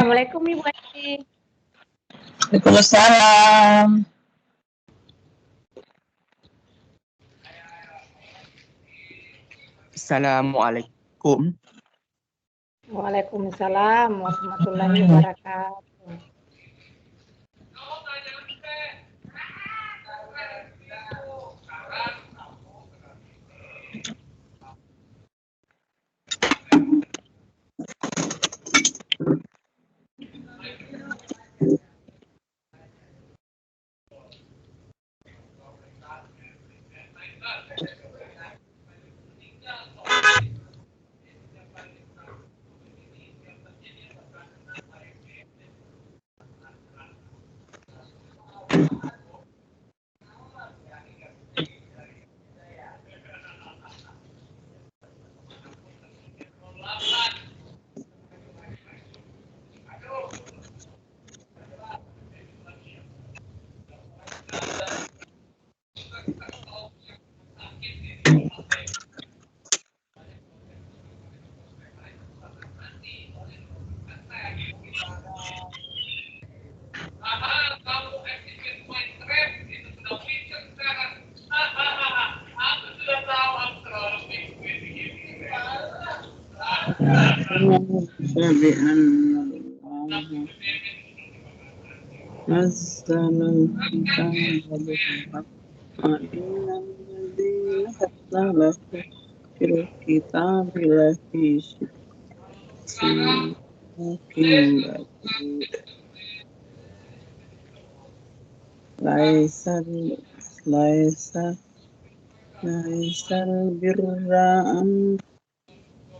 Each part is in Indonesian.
Assalamualaikum Ibu Ati. Waalaikumsalam. Assalamualaikum. Waalaikumsalam warahmatullahi wabarakatuh. بأن الله نزل الكتاب بالحق وإن الذين اختلفوا في الكتاب لفي شك بعيد ليس البر أن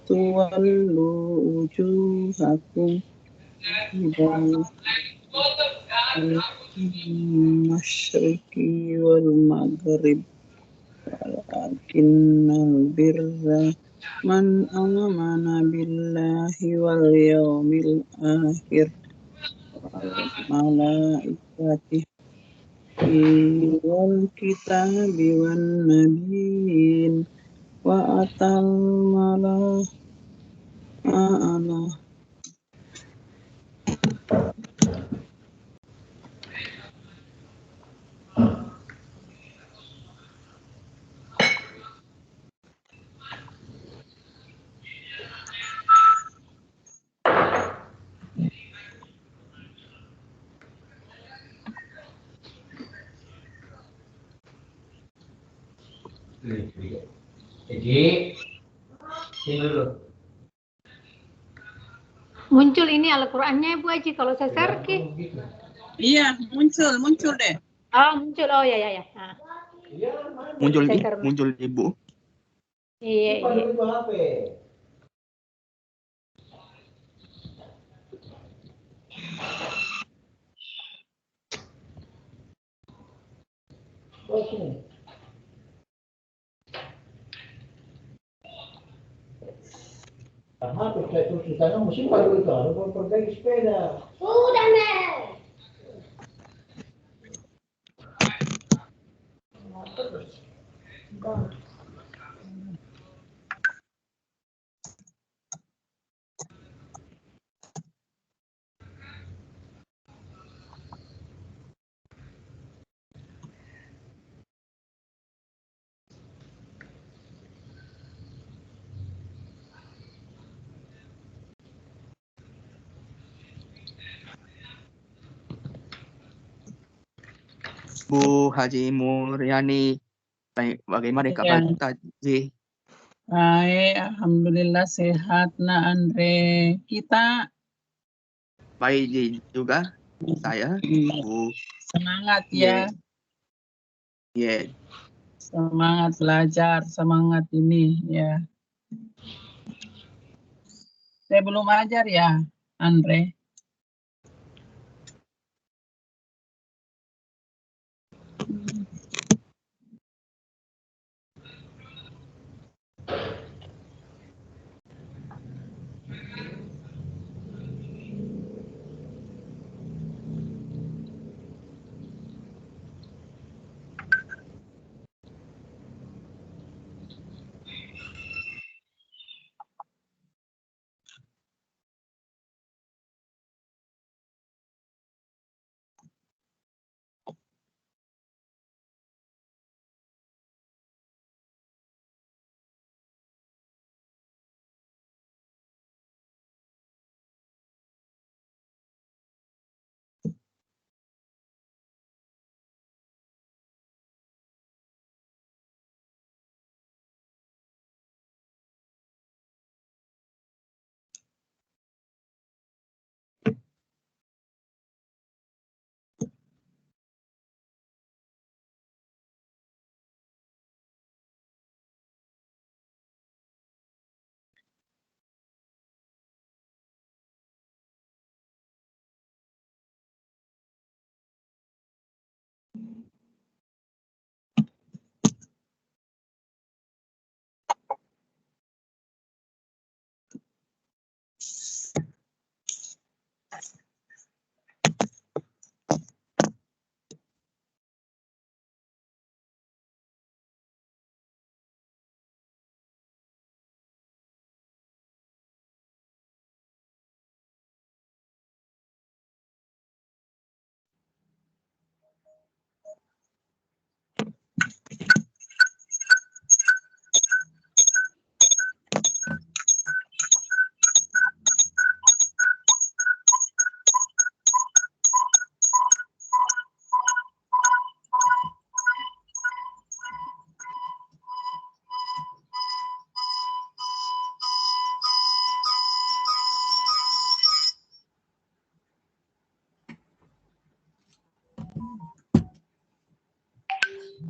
تولوا وجوهكم قبل المشرق والمغرب ولكن البر من آمن بالله واليوم الآخر والملائكة والكتاب والنبيين وأتى المال على Jadi, sini dulu. Muncul ini Al-Qur'annya Ibu Aji kalau saya share ke. Iya, muncul deh. Oh, muncul. Oh ya. Nah. Muncul Ibu. Iya. Karena terus di sana musim baru itu harus perbaiki sepeda. Sudah, Nek. Bu Haji Muryani, bagaimana kabar tadi? Baik, alhamdulillah sehat nak Andre. Kita Baik juga saya. Bu. Semangat ya. Yeah. Semangat belajar, semangat ini ya. Saya belum ajar ya, Andre.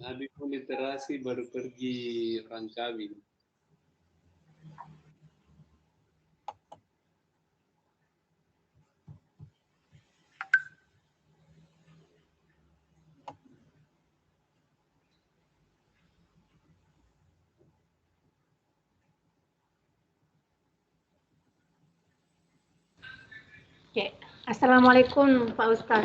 Adikku literasi baru pergi Rancawi. Oke. Assalamualaikum Pak Ustaz.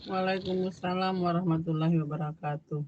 Waalaikumsalam warahmatullahi wabarakatuh.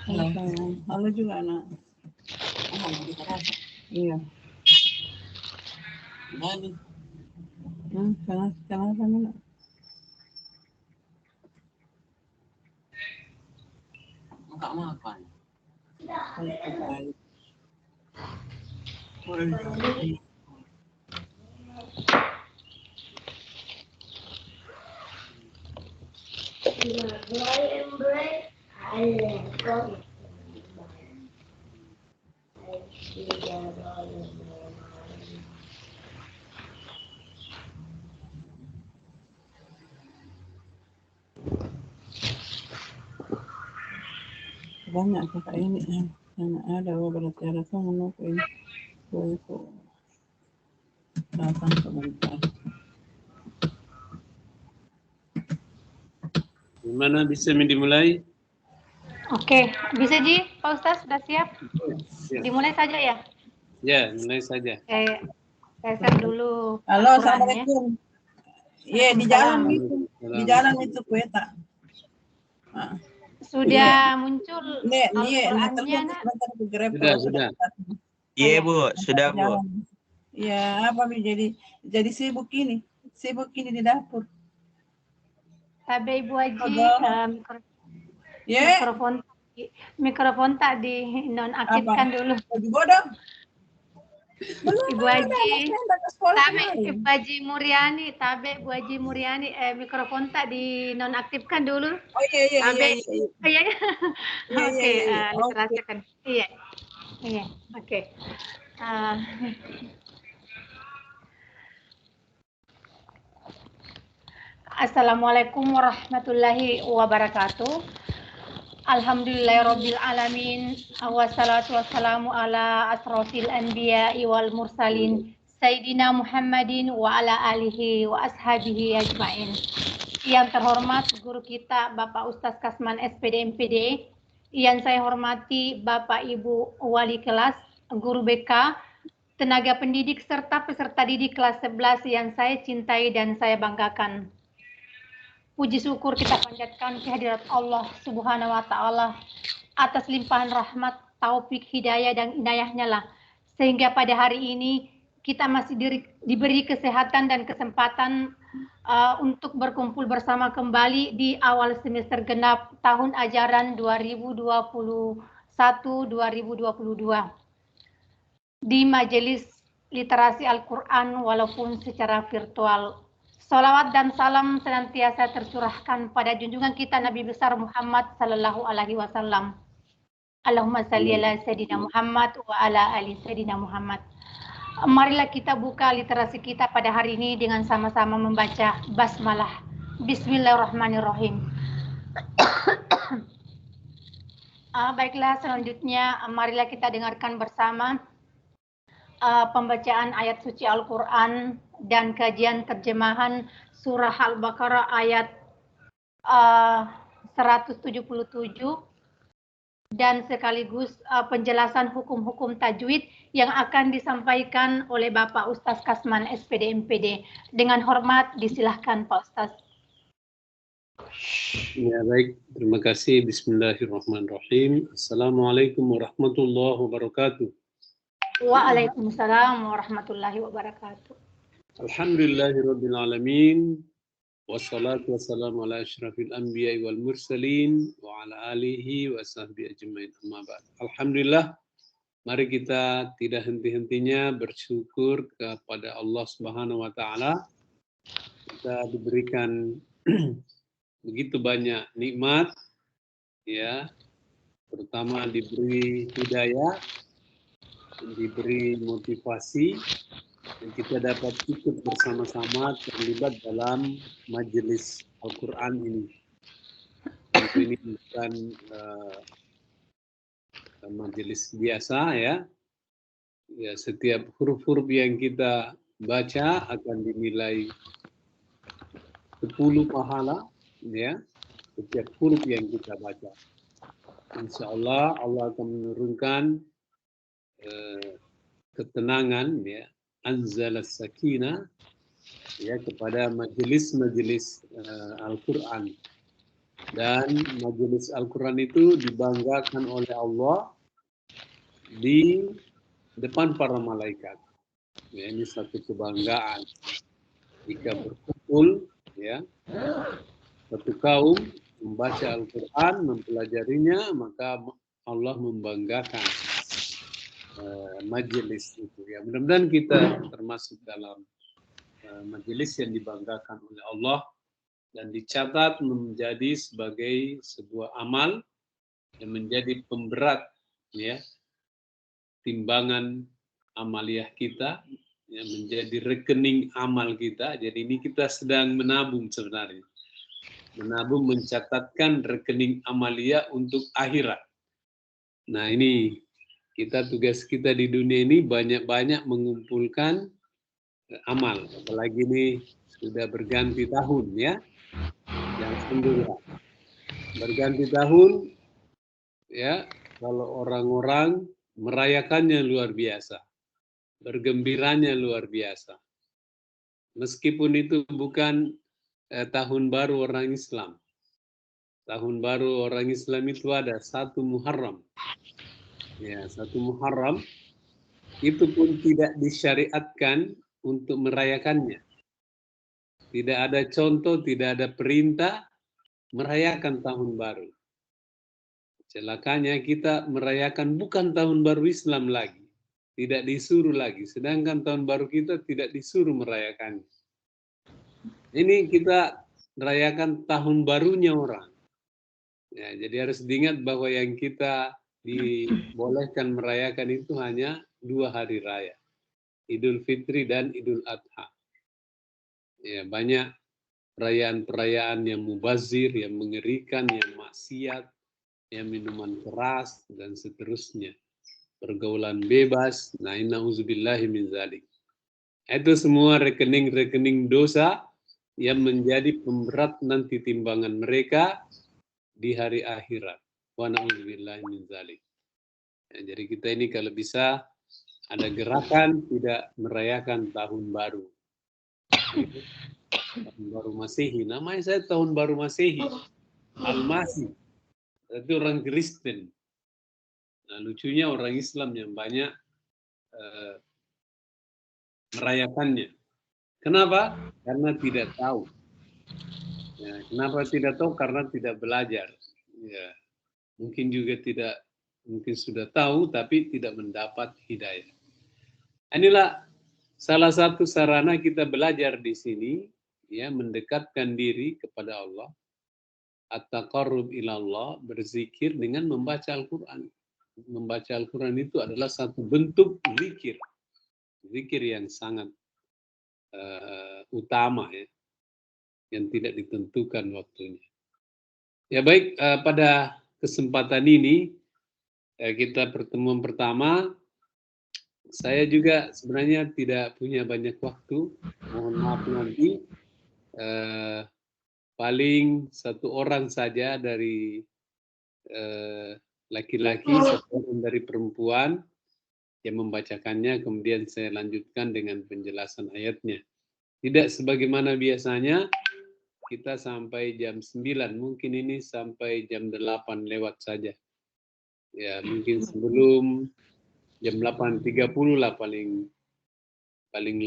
Halo. Halo juga anak. Iya. Kenapa nak? Enggak makan. Banyak kakak ini yang ada berarti ada tuh menunggu ini itu datang sebentar. Gimana bisa dimulai? Oke, bisa Ji, Pak Ustaz sudah siap? Ya, Dimulai saja ya. ya mulai saja. Oke, saya share dulu. Halo, Al-Qur'annya. assalamualaikum. Iya di jalan itu, di jalan itu kueta. Nah, Sudah muncul Al-Qur'annya Al-Qur'annya, nak? Sudah. Iya Bu, sudah Bu. Ya, apa Mi jadi sibuk ini di dapur. Tapi Ibu Haji, Ya, mikrofon tak dinonaktifkan dulu. baju bodoh. Belum Ibu ada, Haji. saya enggak ke sekolah Tabe, kemarin. Ibu Haji Muriani, Bu Haji Muriani, mikrofon tak dinonaktifkan dulu. Oh iya. Tabe, iya. Iya. Oke, Oke. literasikan. Iya, oke. Assalamualaikum warahmatullahi wabarakatuh. Alhamdulillahirabbil alamin. Wassalatu wassalamu ala asrofil anbiya'i wal mursalin Sayyidina Muhammadin wa ala alihi wa ashabihi ajma'in. Yang terhormat guru kita Bapak Ustaz Kasman SPD MPD, yang saya hormati Bapak Ibu wali kelas, guru BK, tenaga pendidik serta peserta didik kelas 11 yang saya cintai dan saya banggakan. Puji syukur kita panjatkan kehadirat Allah Subhanahu wa taala atas limpahan rahmat, taufik, hidayah dan inayahnya lah, sehingga pada hari ini kita masih diberi kesehatan dan kesempatan untuk berkumpul bersama kembali di awal semester genap tahun ajaran 2021-2022 di Majelis Literasi Al-Quran walaupun secara virtual. Salawat dan salam senantiasa tercurahkan pada junjungan kita Nabi besar Muhammad sallallahu alaihi wasallam. Allahumma salli ala Sayyidina Muhammad wa ala ali Sayyidina Muhammad. Marilah kita buka literasi kita pada hari ini dengan sama-sama membaca basmalah. Bismillahirrahmanirrahim. Baiklah, selanjutnya marilah kita dengarkan bersama pembacaan ayat suci Al-Quran dan kajian terjemahan surah Al-Baqarah ayat 177 dan sekaligus penjelasan hukum-hukum tajwid yang akan disampaikan oleh Bapak Ustaz Kasman SPD MPD. Dengan hormat disilahkan Pak Ustaz. Ya baik, terima kasih. Bismillahirrahmanirrahim. Assalamualaikum warahmatullahi wabarakatuh. Waalaikumsalam warahmatullahi wabarakatuh. Alhamdulillahirabbil alamin. Wassalatu wassalamu ala asyrafil anbiya'i wal mursalin wa ala alihi wa sahbihi ajmain. Amma ba'd. Alhamdulillah, mari kita tidak henti-hentinya bersyukur kepada Allah Subhanahu wa taala. Kita diberikan begitu banyak nikmat, ya, terutama diberi hidayah, diberi motivasi, dan kita dapat ikut bersama-sama terlibat dalam majelis Al-Quran ini. Tentu ini bukan majelis biasa, ya. Ya, setiap huruf-huruf yang kita baca akan dinilai 10 pahala, ya, setiap huruf yang kita baca. Insya Allah Allah akan menurunkan ketenangan, ya, anzalas sakinah, ya, kepada majelis-majelis Al-Quran. Dan majelis Al-Quran itu dibanggakan oleh Allah di depan para malaikat. Ya, ini satu kebanggaan jika berkumpul, ya, satu kaum membaca Al-Quran, mempelajarinya, maka Allah membanggakan majelis itu, ya. Mudah-mudahan kita termasuk dalam majelis yang dibanggakan oleh Allah dan dicatat menjadi sebagai sebuah amal yang menjadi pemberat, ya, timbangan amaliyah kita, yang menjadi rekening amal kita. Jadi ini kita sedang menabung sebenarnya, menabung, mencatatkan rekening amaliyah untuk akhirat. Nah, ini kita, tugas kita di dunia ini banyak-banyak mengumpulkan amal, apalagi ini sudah berganti tahun, ya. Yang alhamdulillah berganti tahun, ya, kalau orang-orang merayakannya luar biasa, bergembiranya luar biasa. Meskipun itu bukan tahun baru orang Islam. Tahun baru orang Islam itu ada 1 Muharram. Ya, 1 Muharram itu pun tidak disyariatkan untuk merayakannya. Tidak ada contoh, tidak ada perintah merayakan tahun baru. Celakanya kita merayakan bukan tahun baru Islam lagi, tidak disuruh lagi. Sedangkan tahun baru kita tidak disuruh merayakannya. Ini kita merayakan tahun barunya orang. Ya, jadi harus diingat bahwa yang kita dibolehkan merayakan itu hanya 2 hari raya. Idul Fitri dan Idul Adha. Ya, banyak perayaan-perayaan yang mubazir, yang mengerikan, yang maksiat, yang minuman keras, dan seterusnya. Pergaulan bebas, nah na'udzubillahi min dzalik. Itu semua rekening-rekening dosa yang menjadi pemberat nanti timbangan mereka di hari akhirat. Wa na'udzubillahi min dzalik. Ya, jadi kita ini kalau bisa ada gerakan tidak merayakan tahun baru. Tahun baru Masehi. Namanya saya tahun baru Masehi. Al-Masih. Itu orang Kristen. Nah, lucunya orang Islam yang banyak merayakannya. Kenapa? Karena tidak tahu. Ya, kenapa tidak tahu? Karena tidak belajar. Ya, mungkin juga tidak, mungkin sudah tahu tapi tidak mendapat hidayah. Inilah salah satu sarana kita belajar di sini, ya, mendekatkan diri kepada Allah, at-taqarrub ilallah, berzikir dengan membaca Al-Quran. Membaca Al-Quran itu adalah satu bentuk zikir, zikir yang sangat utama, ya, yang tidak ditentukan waktunya. Ya baik, pada kesempatan ini kita pertemuan pertama. Saya juga sebenarnya tidak punya banyak waktu. Mohon maaf nanti. Paling 1 orang saja dari laki-laki, 1 orang dari perempuan yang membacakannya, kemudian saya lanjutkan dengan penjelasan ayatnya. Tidak sebagaimana biasanya, kita sampai jam 9, mungkin ini sampai jam 8 lewat saja. Ya, mungkin sebelum jam 8.30 lah paling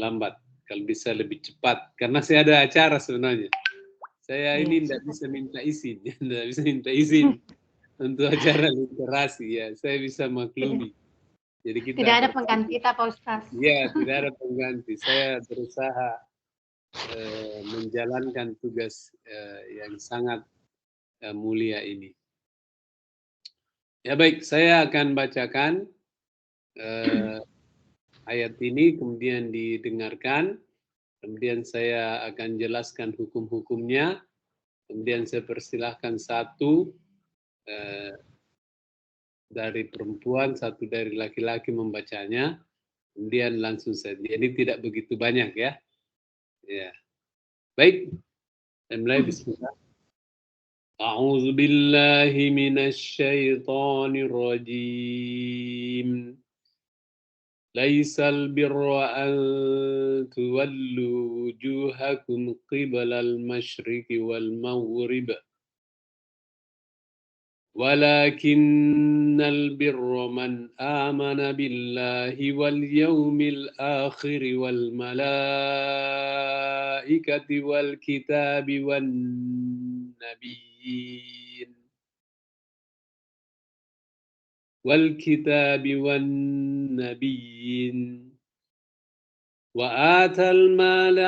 lambat. Kalau bisa lebih cepat, karena saya ada acara sebenarnya. Saya ini tidak bisa minta izin, tidak bisa minta izin untuk acara literasi, ya. Saya bisa maklumi. Jadi kita tidak ada pengganti kita, Pak Ustaz. Ya, tidak ada pengganti. Saya berusaha menjalankan tugas yang sangat mulia ini. Ya baik, saya akan bacakan ayat ini, kemudian didengarkan, kemudian saya akan jelaskan hukum-hukumnya, kemudian saya persilahkan 1 dari perempuan, 1 dari laki-laki membacanya, kemudian langsung saja. Jadi tidak begitu banyak, ya. Ya. Baik, saya mulai. Bismillah. A'udzu billahi minasy syaithanir rajim. Laisal birra an tuwallu wujuhakum qibalal masyriqi wal maghrib. ولكن البر من آمن بالله واليوم الآخر والملائكة والكتاب والنبيين وآتى المال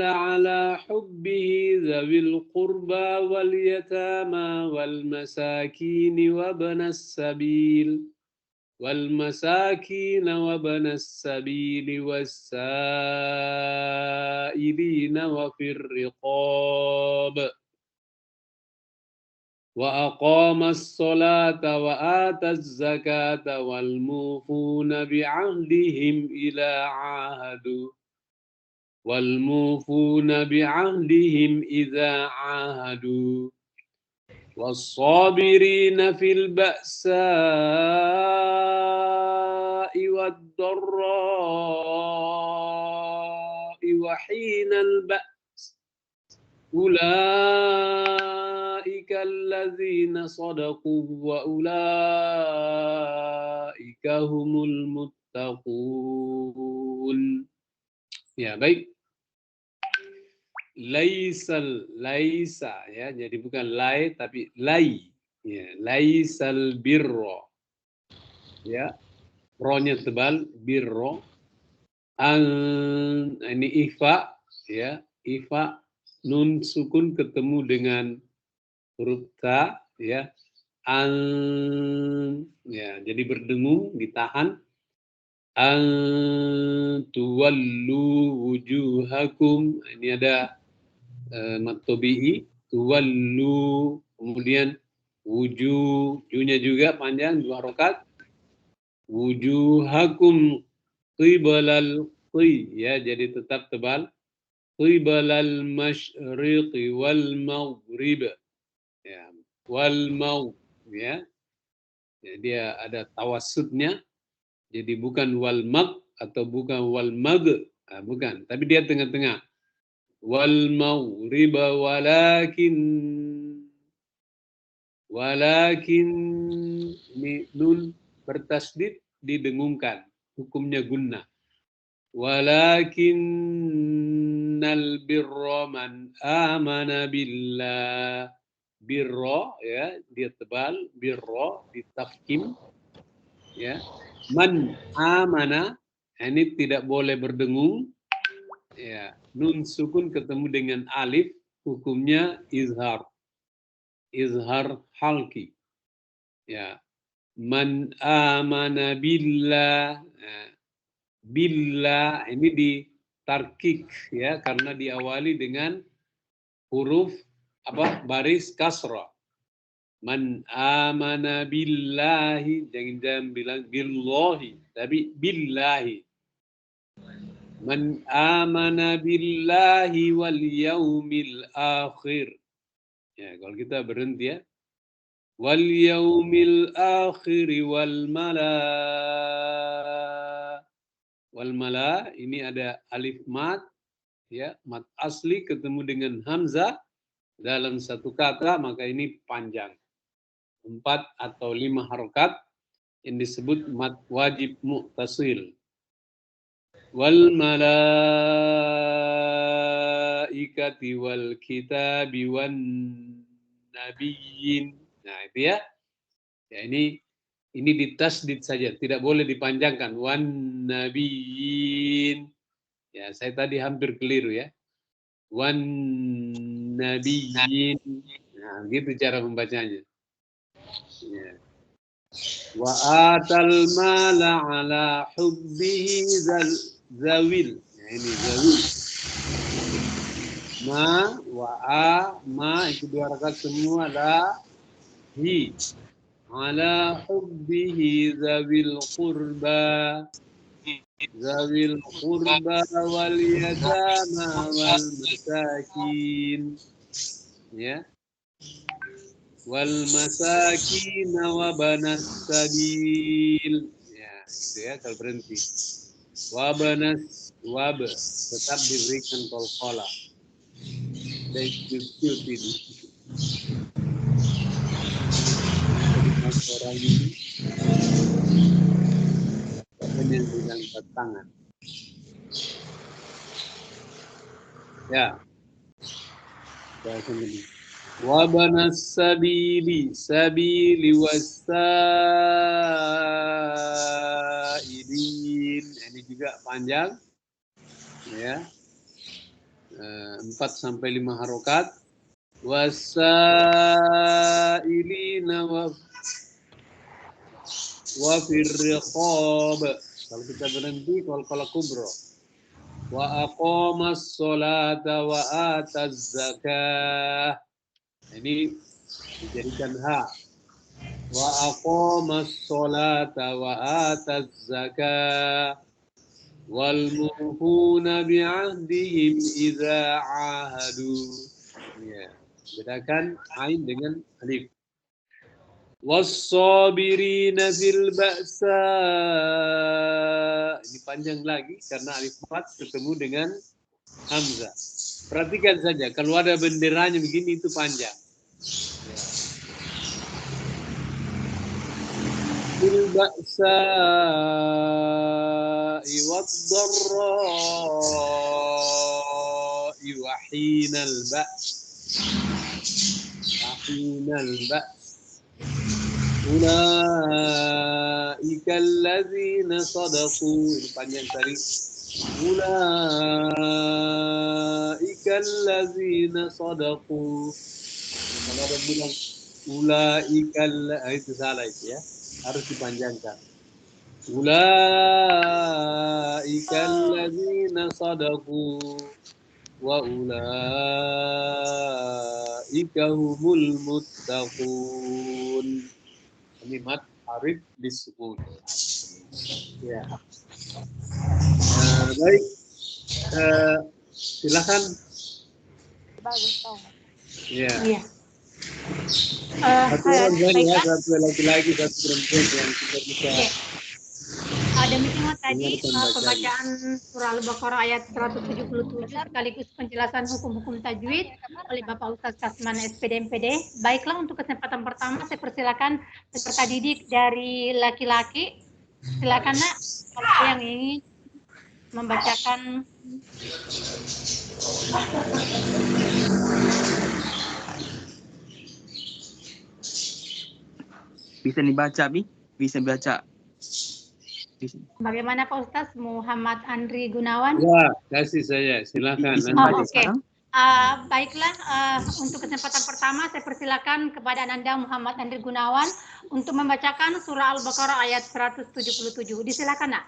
على حبه ذوي القربى واليتامى والمساكين وابن السبيل والسائلين وفي الرقاب وأقام الصلاة وآتى الزكاة والموفون بعهدهم إذا عاهدوا والصابرين في البأساء والضراء وحين البأس أولئك الذين صدقوا وأولئك هم المتقون. Ya, baik. Laisa, ya, jadi bukan lai tapi lai. Ya, laisal birro. Ya, ronya tebal, birro. Ini ifa, ya, ifa nun sukun ketemu dengan huruf ta, ya. Ya, jadi berdengung, ditahan. Tuwallu wujuhakum. Ini ada mad tabi'i, tuwallu, kemudian wujuhnya juga panjang, 2 harokat. Wujuhakum qibalal ya, jadi tetap tebal. Qibalal masyriqi wal maghrib. Ya, wal ya. Ya, dia ada tawassutnya. Jadi bukan wal mag atau bukan wal mag, bukan, tapi dia tengah-tengah. Wal maghrib walakin ini nun bertasdid didengungkan, hukumnya gunnah. Walakinnal birra man amana billah. Birra, ya, dia tebal, birra ditafkim, ya. Man amana, ini tidak boleh berdengung, ya. Nun sukun ketemu dengan alif, hukumnya izhar halki, ya. Man amana billah, billah ini ditarkik, ya, karena diawali dengan huruf baris kasrah. Man amana billahi, jangan bilang billahi, tapi billahi. Man amana billahi wal yaumil akhir. Ya, kalau kita berhenti, ya. Wal yaumil akhir wal mala, ini ada alif mat, ya, mat asli ketemu dengan hamzah dalam satu kata, maka ini panjang. 4 atau 5 harokat yang disebut mad wajib mu'tasil. Wal malaikati wal kitabi wan nabiyyin. Nah, itu, ya. Ya, ini ditasdid saja, tidak boleh dipanjangkan. Wan nabiyyin. Ya, saya tadi hampir keliru, ya. Wan nabiyyin. Nah, gitu cara membacanya. Ya. Wa atal mala ala hubbihi zawil. Nah, ini zawil. Ma itu 2 rakaat semua, hi ala hubbihi zawil qurba wal yatama wal masakin, ya. Wal masakin wa banas sabil, ya, itu, ya, kalau berhenti. Wab tetap diberikan qalqalah. Dan itu orang ini yang diangkat tangan. Ya. Wabanas sabili wasailin. Ini juga panjang, ya. 4 sampai 5 harokat. Wasailina wa firriqab. Kalau kita berhenti kalau kubro. Wa aqamas sholata wa ataz zakah. Ini dijadikan ha. Wa aqamas sholata wa ataz zakah. Wal mufuna bi'ahdihim idza ahadu. Ya, bedakan ain dengan alif. Was-sabirina fil ba'sa. Ini panjang lagi karena alif mat ketemu dengan hamzah. Perhatikan saja, kalau ada benderanya begini itu panjang. Fil ba'sa wad-dharra wa hinal ba's. Ulaika alladzina sadaqu. Ini panjang tadi. Ulaika alladzina sadaqu. Kalau ada bilang ulaika itu salah itu ya. Harus dipanjangkan. Ulaika alladzina sadaqu wa ulaika humul muttaqun. Kalimat arif disebut. Ya. Baik. Silakan. Bagus. Ya. Iya. Satu orang ya, Baiklah. satu laki-laki, satu perempuan yang kita bisa. Oke. Demikian tadi Dengarkan pembacaan surah Al-Baqarah ayat 177 sekaligus penjelasan hukum-hukum tajwid oleh Bapak Ustadz Kasman SPD MPD. Baiklah, untuk kesempatan pertama saya persilakan peserta didik dari laki-laki. Silakan Nak, kalau ada yang ingin membacakan. Bisa dibaca, Bi? Bisa baca. Bagaimana Pak Ustadz? Muhammad Andri Gunawan. Ya, kasih saya. Silakan. Oke. Baiklah, untuk kesempatan pertama saya persilakan kepada Ananda Muhammad Andri Gunawan untuk membacakan surah Al-Baqarah ayat 177. Disilakan, Nak.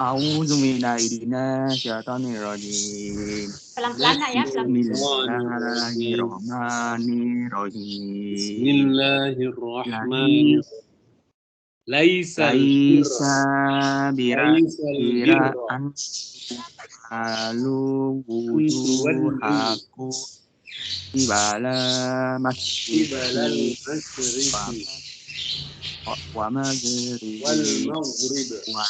A'udzu billahi minasyaitonir rajim. Pelan-pelan, Nak, ya. Bismillahirrahmanirrahim. Bismillahirrahmanirrahim. Laisa bira'an alu wujuhaku ibala masjid wa maghrib wa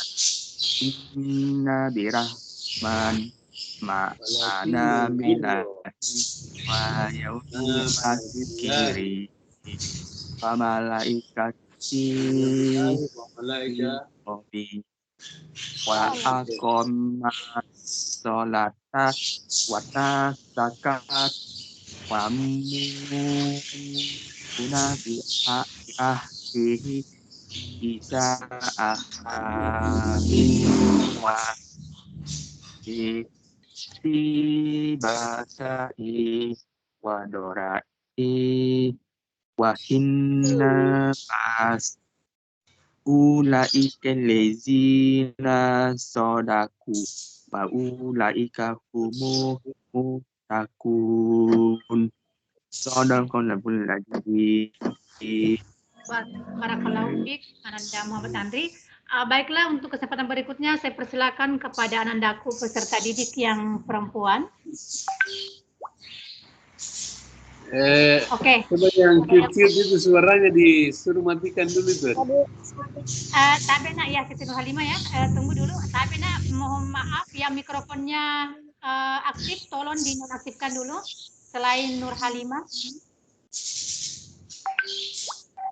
inna birahman ma'ana billahi wa yawmil akhiri wa malaikati wa aqama sholata wa tasakat wa muna bi ahlihi bisa ahami wa basai wa dorai wa inna pas ulaika lezina sodaku wa ulaika humu mutakun sodakun labul lagi. Barakallahu fiik, Ananda Muhammad Andri. Baiklah, untuk kesempatan berikutnya saya persilakan kepada Anandaku peserta didik yang perempuan. Oke. Coba yang kecil itu suaranya disuruh matikan dulu itu. Tapi Nak, ya Siti Nur Halimah ya, tunggu dulu. Tapi Nak, mohon maaf ya, mikrofonnya aktif, tolong dinonaktifkan dulu selain Nur Halimah.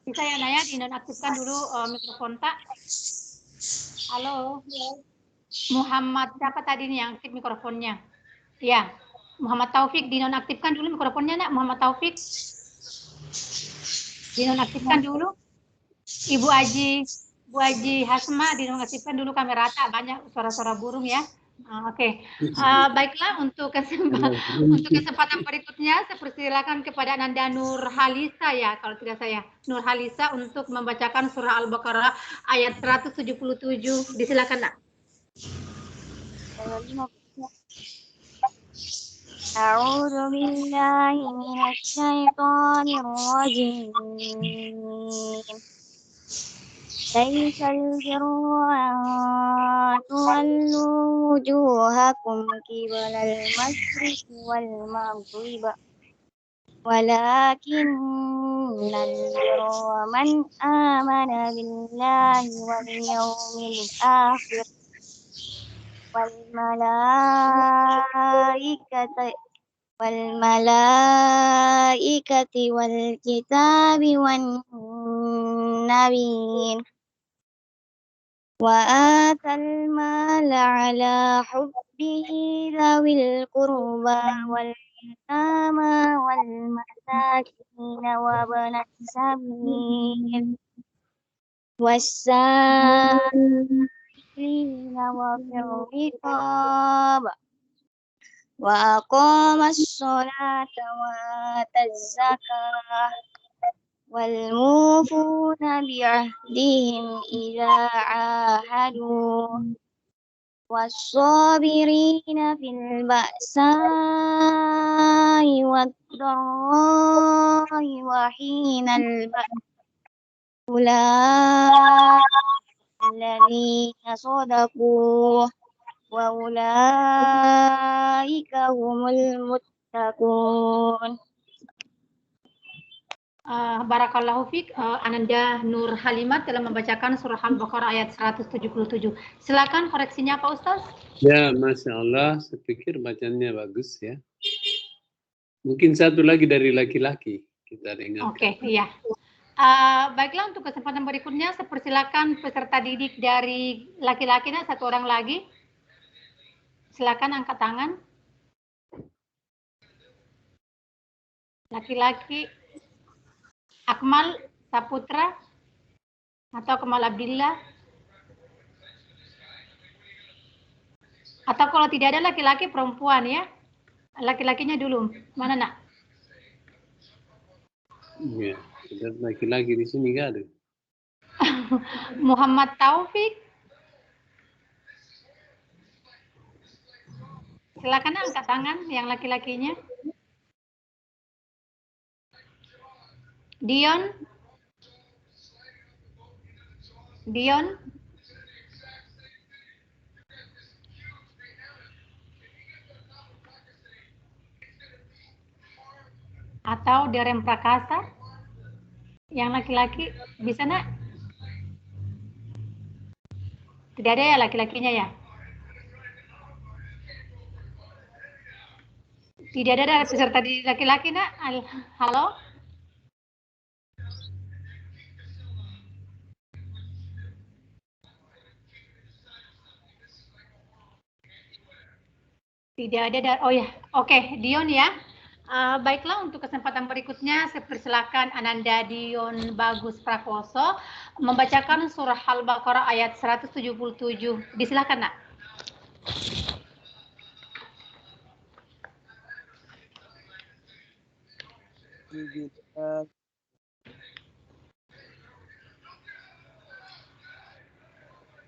Bisa ya Naya, dinonaktifkan dulu mikrofon tak. Halo, Muhammad siapa tadi nih yang aktif mikrofonnya? Ya, Muhammad Taufik, dinonaktifkan dulu mikrofonnya Nak. Muhammad Taufik, dinonaktifkan dulu. Ibu Aji Hasma, dinonaktifkan dulu kamera tak, banyak suara-suara burung ya. Oke. Baiklah, untuk kesempatan berikutnya saya persilakan kepada Ananda Nur Halisa ya, kalau tidak saya Nur Halisa untuk membacakan surah Al-Baqarah ayat 177. Disilakan Nak. A'udzu billahi minasy syaithanir rajim. Laisal birra an tuwallu wujuhakum qibalal masyriqi wal maghrib walakinnal birra man amana billahi wal yawmil akhir wal malaikati wal kitabi wan nabiyyin وآتى المال على حبه ذوي القربى واليتامى والمساكين وابن السبيل والسائلين وفي الرقاب وأقام الصلاة وآتى الزكاة والموفون بعهدهم إذا عاهدوا والصابرين في البأساء والضراء وحين البأس أولئك الذين صدقوا وأولئك هم المتقون. Barakallahu fiik. Ananda Nur Halimat telah membacakan surah Al-Baqarah ayat 177. Silakan koreksinya Pak Ustaz. Ya, Masya Allah, saya pikir bacaannya bagus ya. Mungkin satu lagi dari laki-laki kita dengar. Oke, iya. Baiklah, untuk kesempatan berikutnya saya persilakan peserta didik dari laki-lakinya satu orang lagi. Silakan angkat tangan. Laki-laki Akmal Saputra atau Kemal Abdillah. Atau kalau tidak ada laki-laki perempuan ya. Laki-lakinya dulu. Mana nak? Ya, ada laki-laki di sini nggak ada. Muhammad Taufik. Silakan angkat tangan yang laki-lakinya. Dion. Atau Derem Prakasa. Yang laki-laki bisa nak? Tidak ada ya laki-lakinya ya? Tidak ada peserta di laki-laki nak? Halo? Tidak ada. Oh ya, oke, Dion ya. Baiklah, untuk kesempatan berikutnya saya persilakan Ananda Dion Bagus Prakoso membacakan surah Al-Baqarah ayat 177. Disilakan nak.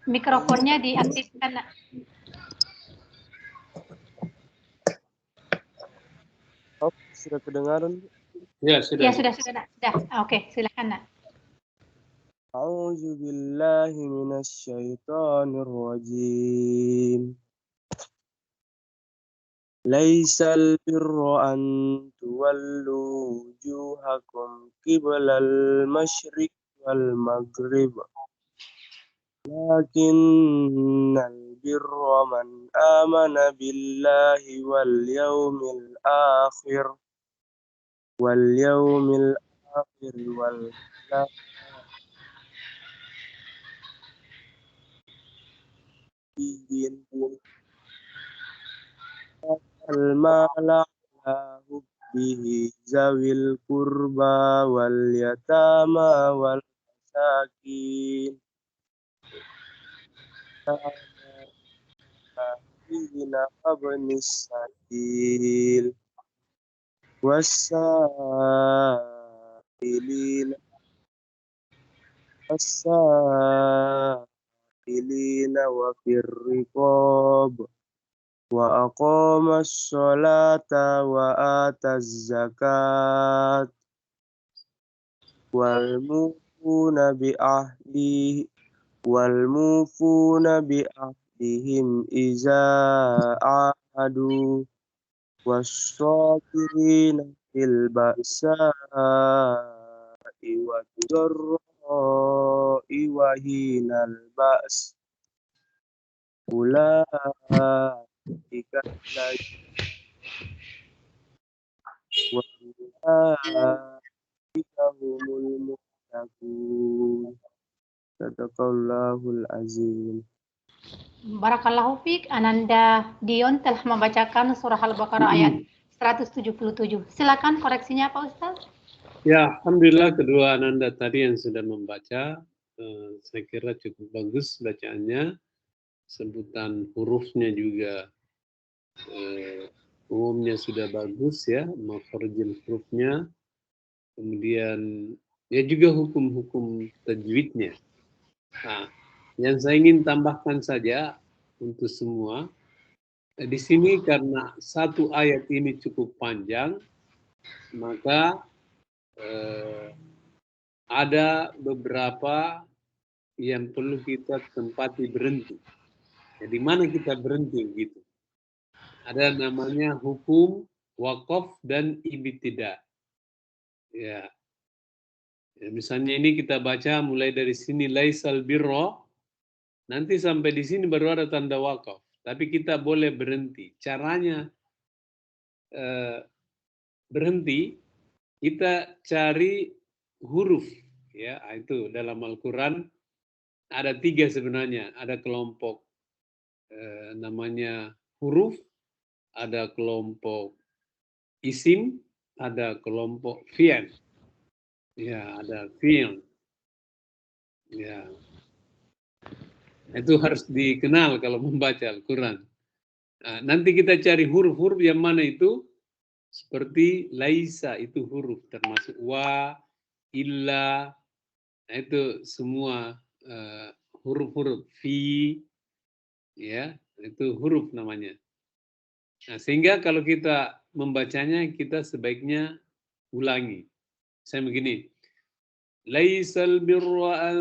Mikrofonnya diaktifkan nak. Sudah kedengaran? Ya, sudah. Ya, sudah. Oke, silakan nak. A'udzu billahi minasyaitonir rajim. Laisal birra an tuwallu wujuhakum qiblal masyriq wal maghrib. Lakinnal birra man amana billahi wal yawmil akhir wal al-mala ala hubbihi zawil qurba wal yatama wal masakin abnis sabil was-sa'ilina wa firriqab wa aqama sholata wa ataz zakat wal mufuna bi ahdihim iza ahadu was-sabirina fil ba'sa'i wad-dharra'i wa hinal ba's ulaika humul muttaqun. Sadaqallahul azim. Barakallahu fiik. Ananda Dion telah membacakan surah Al-Baqarah ayat 177. Silakan koreksinya Pak Ustaz. Ya, alhamdulillah kedua Ananda tadi yang sudah membaca, saya kira cukup bagus bacaannya. Sebutan hurufnya juga umumnya sudah bagus ya, makhrajul hurufnya. Kemudian ya juga hukum-hukum tajwidnya. Nah, yang saya ingin tambahkan saja untuk semua, di sini karena satu ayat ini cukup panjang, maka ada beberapa yang perlu kita tempati berhenti. Jadi mana kita berhenti gitu. Ada namanya hukum, wakaf, dan ibtidah. Ya. Ya, misalnya ini kita baca mulai dari sini laisal birra, nanti sampai di sini baru ada tanda wakaf. Tapi kita boleh berhenti. Caranya berhenti, kita cari huruf. Ya, itu dalam Al-Quran ada 3 sebenarnya. Ada kelompok namanya huruf, ada kelompok isim, ada kelompok fi'il. Ya, ada fi'il. Ya. Itu harus dikenal kalau membaca Al-Quran. Nah, nanti kita cari huruf-huruf yang mana itu, seperti laisa, itu huruf, termasuk wa, illa, nah, itu semua huruf-huruf, fi, ya, itu huruf namanya. Nah, sehingga kalau kita membacanya, kita sebaiknya ulangi. Saya begini, laisal birra an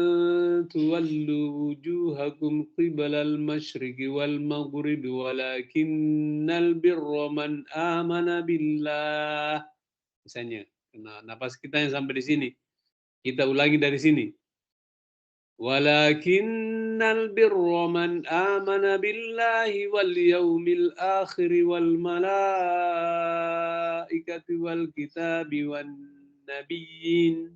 tuwallu wujuhakum qibalal masyriqi wal maghribi walakinnal birra man amana billah. Misalnya, nah, napas kita yang sampai di sini. Kita ulangi dari sini. Walakinnal birra man amana billahi wal yaumil akhir wal malaikati wal kitabi wan nabiyyin.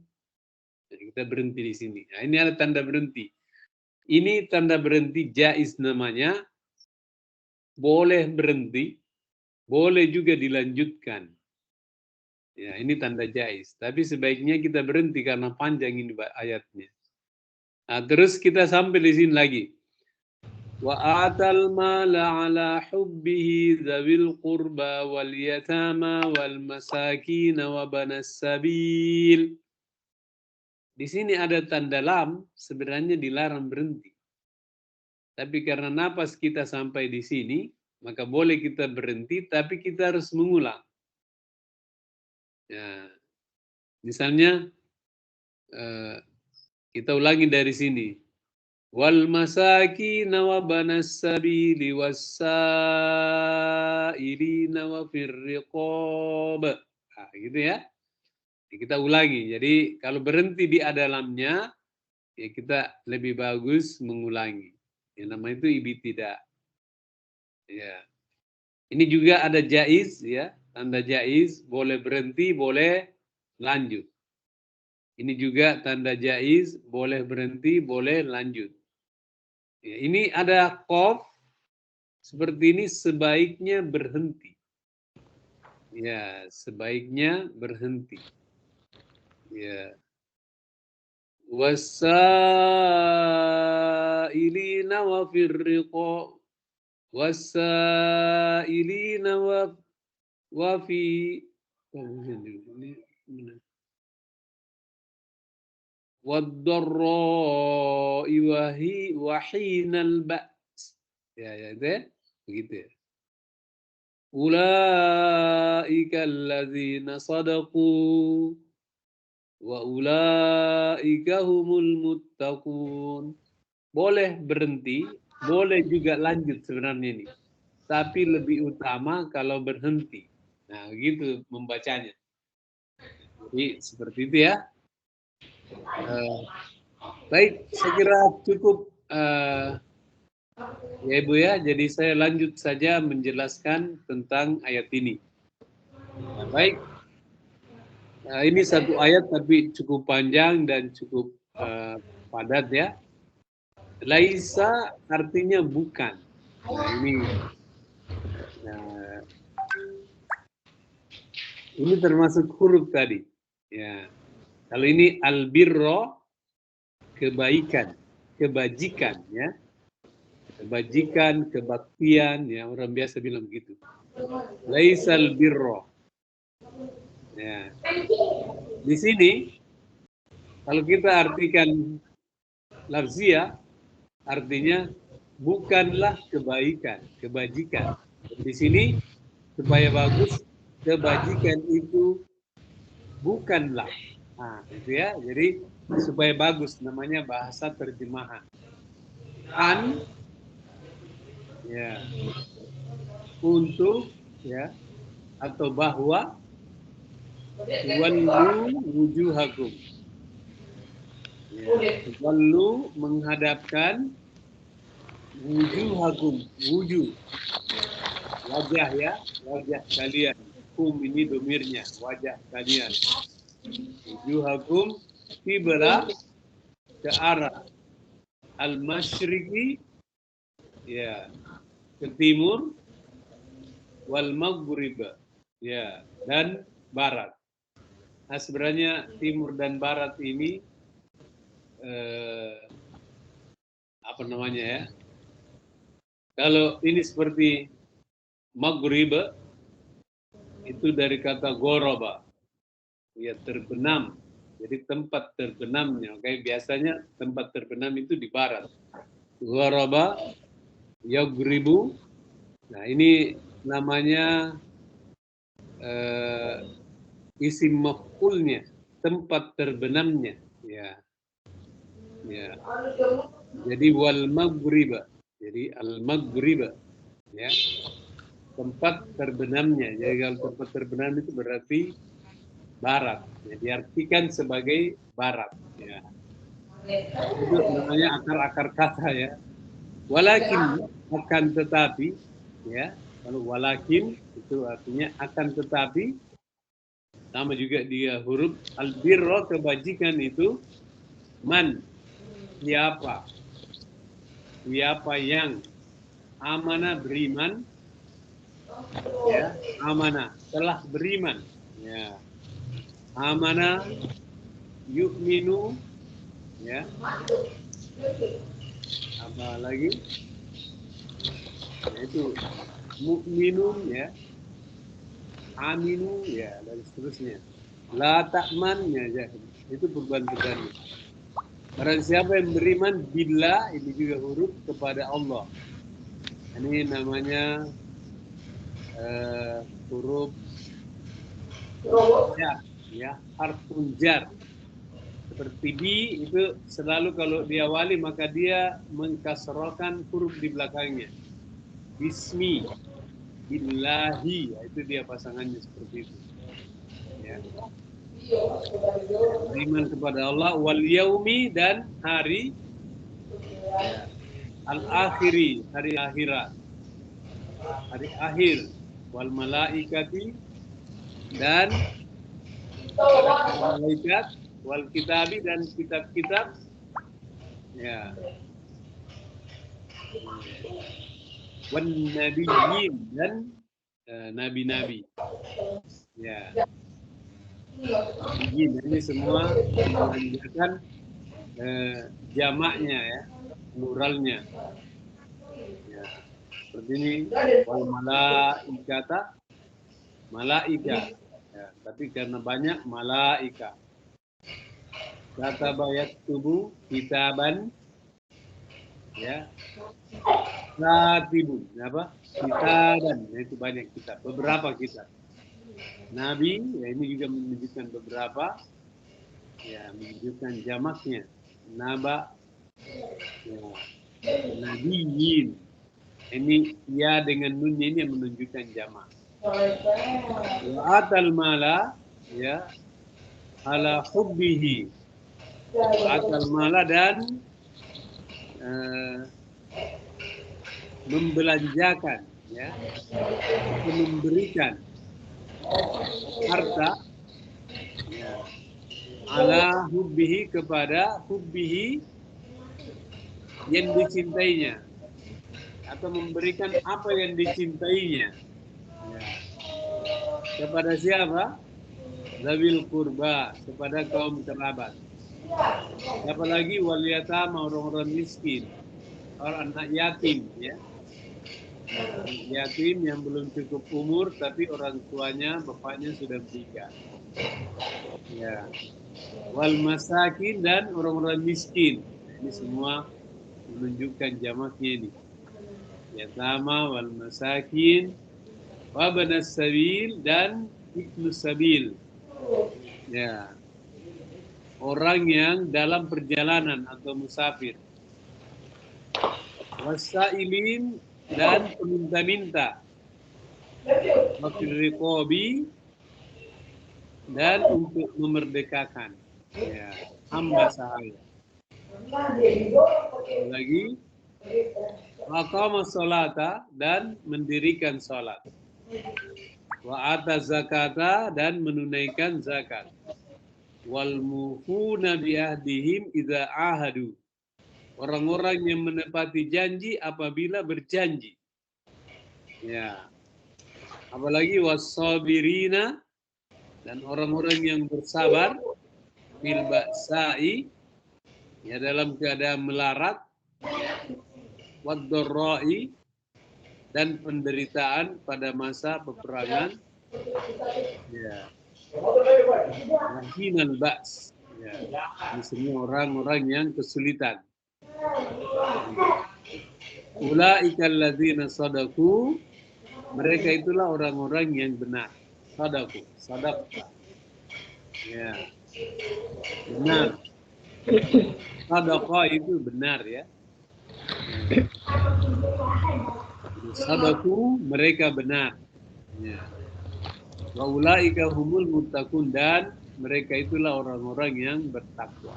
Jadi kita berhenti di sini. Nah, ini ada tanda berhenti. Ini tanda berhenti jaiz namanya. Boleh berhenti, boleh juga dilanjutkan. Ya, ini tanda jaiz. Tapi sebaiknya kita berhenti karena panjang ini ayatnya. Nah, terus kita sampai di sini lagi. Wa atal mala ala hubbihi dzawil qurba wal yatama wal masakin wa banas sabil. Di sini ada tanda lam, sebenarnya dilarang berhenti. Tapi karena napas kita sampai di sini, maka boleh kita berhenti, tapi kita harus mengulang. Ya. Misalnya, kita ulangi dari sini. Wal masakin wa banas sabili wassailina wa firriqab. Nah, gitu ya. Kita ulangi. Jadi kalau berhenti di dalamnya, ya kita lebih bagus mengulangi. Yang namanya itu ibtidah. Ya. Ini juga ada jaiz ya, tanda jaiz, boleh berhenti, boleh lanjut. Ini juga tanda jaiz, boleh berhenti, boleh lanjut. Ya, ini ada qaf, seperti ini sebaiknya berhenti. Ya, sebaiknya berhenti. Ya. Wasailina wa firriqa wasailina wa fi waddarra'i wa hinal ba's. Ya, itu ya. Begitu ya. Ulaika alladzina sadaqu wa ulaika humul muttaqun. Boleh berhenti, boleh juga lanjut sebenarnya ini. Tapi lebih utama kalau berhenti. Nah, gitu membacanya. Jadi seperti itu ya. Baik, saya kira cukup ya Ibu ya. Jadi saya lanjut saja menjelaskan tentang ayat ini. Nah, baik. Ini satu ayat tapi cukup panjang dan cukup padat ya. Laisa artinya bukan. Nah, ini Ini termasuk huruf tadi. Ya. Kalau ini albirro, kebaikan, kebajikan, ya. Kebajikan, kebaktian, ya, orang biasa bilang begitu. Laisal birro. Ya. Di sini kalau kita artikan lafziyah, artinya bukanlah kebaikan, kebajikan. Di sini supaya bagus, kebajikan itu bukanlah. Nah, itu ya. Jadi supaya bagus, namanya bahasa terjemahan. An, ya, untuk, ya, atau bahwa, wallu wujuhakum. Ya, wallu menghadapkan wujuhakum, wujud, wajah, ya, wajah kalian. Kum ini domirnya, wajah kalian. Wujuhakum qibla, ke arah al-masyriqi, ya, ke timur, wal maghrib, ya, dan barat. Nah, sebenarnya timur dan barat ini apa namanya, ya? Kalau ini seperti maghrib, itu dari kata goroba, ya, terbenam. Jadi tempat terbenamnya. Oke, biasanya tempat terbenam itu di barat. Goroba, yaghribu. Nah, ini namanya isim maf'ulnya, tempat terbenamnya, ya. Ya. Jadi wal maghriba. Jadi al maghriba, ya. Tempat terbenamnya. Jadi kalau tempat terbenam itu berarti barat. Ya, diartikan sebagai barat, ya. Itu namanya akar-akar kata, ya. Walakin, akan tetapi, ya. Kalau walakin itu artinya akan tetapi, sama juga dia huruf albirro, kebajikan itu man, siapa, siapa yang amanah beriman, ya, amanah telah beriman, ya, amanah yu'minu, ya, apa lagi, yaitu mu'minun, ya, aminu, ya, dan seterusnya. La ta'man, ya, itu perubahan bedanya. Barang siapa yang beriman billah, ini juga huruf kepada Allah. Ini namanya huruf jar, ya, harfun jar. Seperti bi itu selalu kalau diawali maka dia mengkasrokan huruf di belakangnya. Bismi, billahi, ya, itu dia pasangannya seperti itu. Ya. Beriman kepada Allah, wal yaumi, dan hari, ya, al-akhiri, hari akhirat, hari akhir, wal malaikati, dan malaikat, wal kitabi, dan kitab-kitab, ya, wan nabiyyin, dan nabi-nabi, ya. Ini semua menandakan jamaknya, ya, pluralnya, ya. Seperti ini, wal malaikata, malaika, ya, tapi karena banyak malaika. Kata bayat tubuh kitaban, ya, katibun, apa, kitaban, itu banyak kitab, beberapa kitab. Nabi, ya, ini juga menunjukkan beberapa, ya, menunjukkan jamaknya. Naba, ya, nabiyyin, ini ya dengan nunnya ini yang menunjukkan jamak. Wa atal mala, ya, ala hubbihi, atal mala, dan membelanjakan, ya, memberikan harta, ya, ala hubbihi, kepada hubbihi, yang dicintainya, atau memberikan apa yang dicintainya, ya. Kepada siapa? Zawil kurba, kepada kaum kerabat. Apalagi wal yatama, orang-orang miskin, orang anak yatim, ya. Anak yatim yang belum cukup umur tapi orang tuanya, bapaknya sudah meninggal. Ya. Wal masakin, dan orang-orang miskin. Ini semua menunjukkan jamaknya ini. Yatama, wal masakin, wa banas sabil, dan ibnu sabil. Ya. Orang yang dalam perjalanan atau musafir. Wasailin, dan peminta-minta. Wakil riqabi, dan untuk memerdekakan. Ya, hamba sahaya. Lagi, aqama sholata, dan mendirikan salat. Wa ata zakata, dan menunaikan zakat. Wal mufuna bi ahdihim idza ahadu. Orang-orang yang menepati janji apabila berjanji. Ya. Apalagi was-sabirina, dan orang-orang yang bersabar fil ba'sa'i, ya, dalam keadaan melarat, wad-dharra'i, dan penderitaan pada masa peperangan. Ya. Wahinal ba's. Ya. Ini semua orang-orang yang kesulitan. Ulaika alladzina shadaku, mereka itulah orang-orang yang benar. Shadaku, sadaqta. Ya. Benar. Sadaqah itu benar, ya. Shadaku, mereka benar. Ya. Wa ulaika humul muttaqun, dan mereka itulah orang-orang yang bertakwa.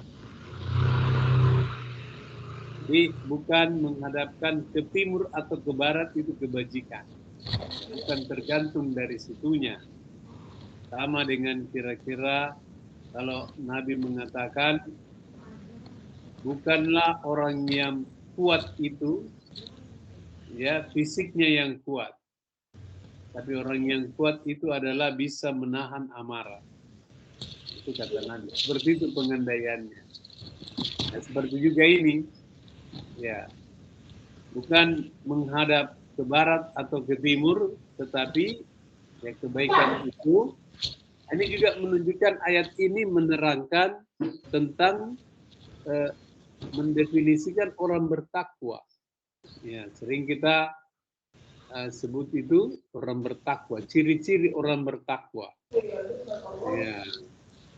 Jadi bukan menghadapkan ke timur atau ke barat itu kebajikan. Bukan tergantung dari situnya. Sama dengan kira-kira kalau Nabi mengatakan bukanlah orang yang kuat itu, ya, fisiknya yang kuat. Tapi orang yang kuat itu adalah bisa menahan amarah. Itu kata Nabi. Seperti itu pengandaiannya. Nah, seperti juga ini. Ya, bukan menghadap ke barat atau ke timur, tetapi ya kebaikan itu. Ini juga menunjukkan ayat ini menerangkan tentang mendefinisikan orang bertakwa. Ya, sering kita sebut itu orang bertakwa, ciri-ciri orang bertakwa. Ya.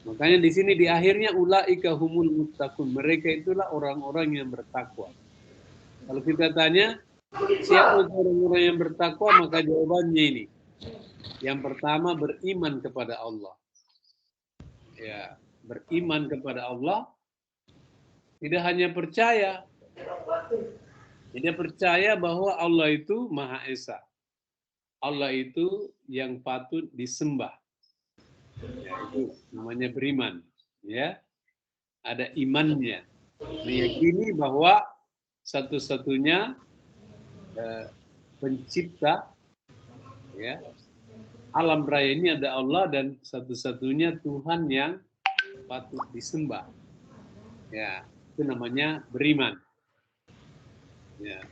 Makanya di sini di akhirnya ulaika humul muttaqun, mereka itulah orang-orang yang bertakwa. Kalau kita tanya, siapa orang-orang yang bertakwa, maka jawabannya ini. Yang pertama, beriman kepada Allah. Ya, beriman kepada Allah, tidak hanya percaya. Tidak percaya bahwa Allah itu Maha Esa. Allah itu yang patut disembah. Ya, itu namanya beriman. Ya, ada imannya. Meyakini bahwa satu-satunya pencipta, ya, alam raya ini ada Allah, dan satu-satunya Tuhan yang patut disembah. Ya, itu namanya beriman. Ya.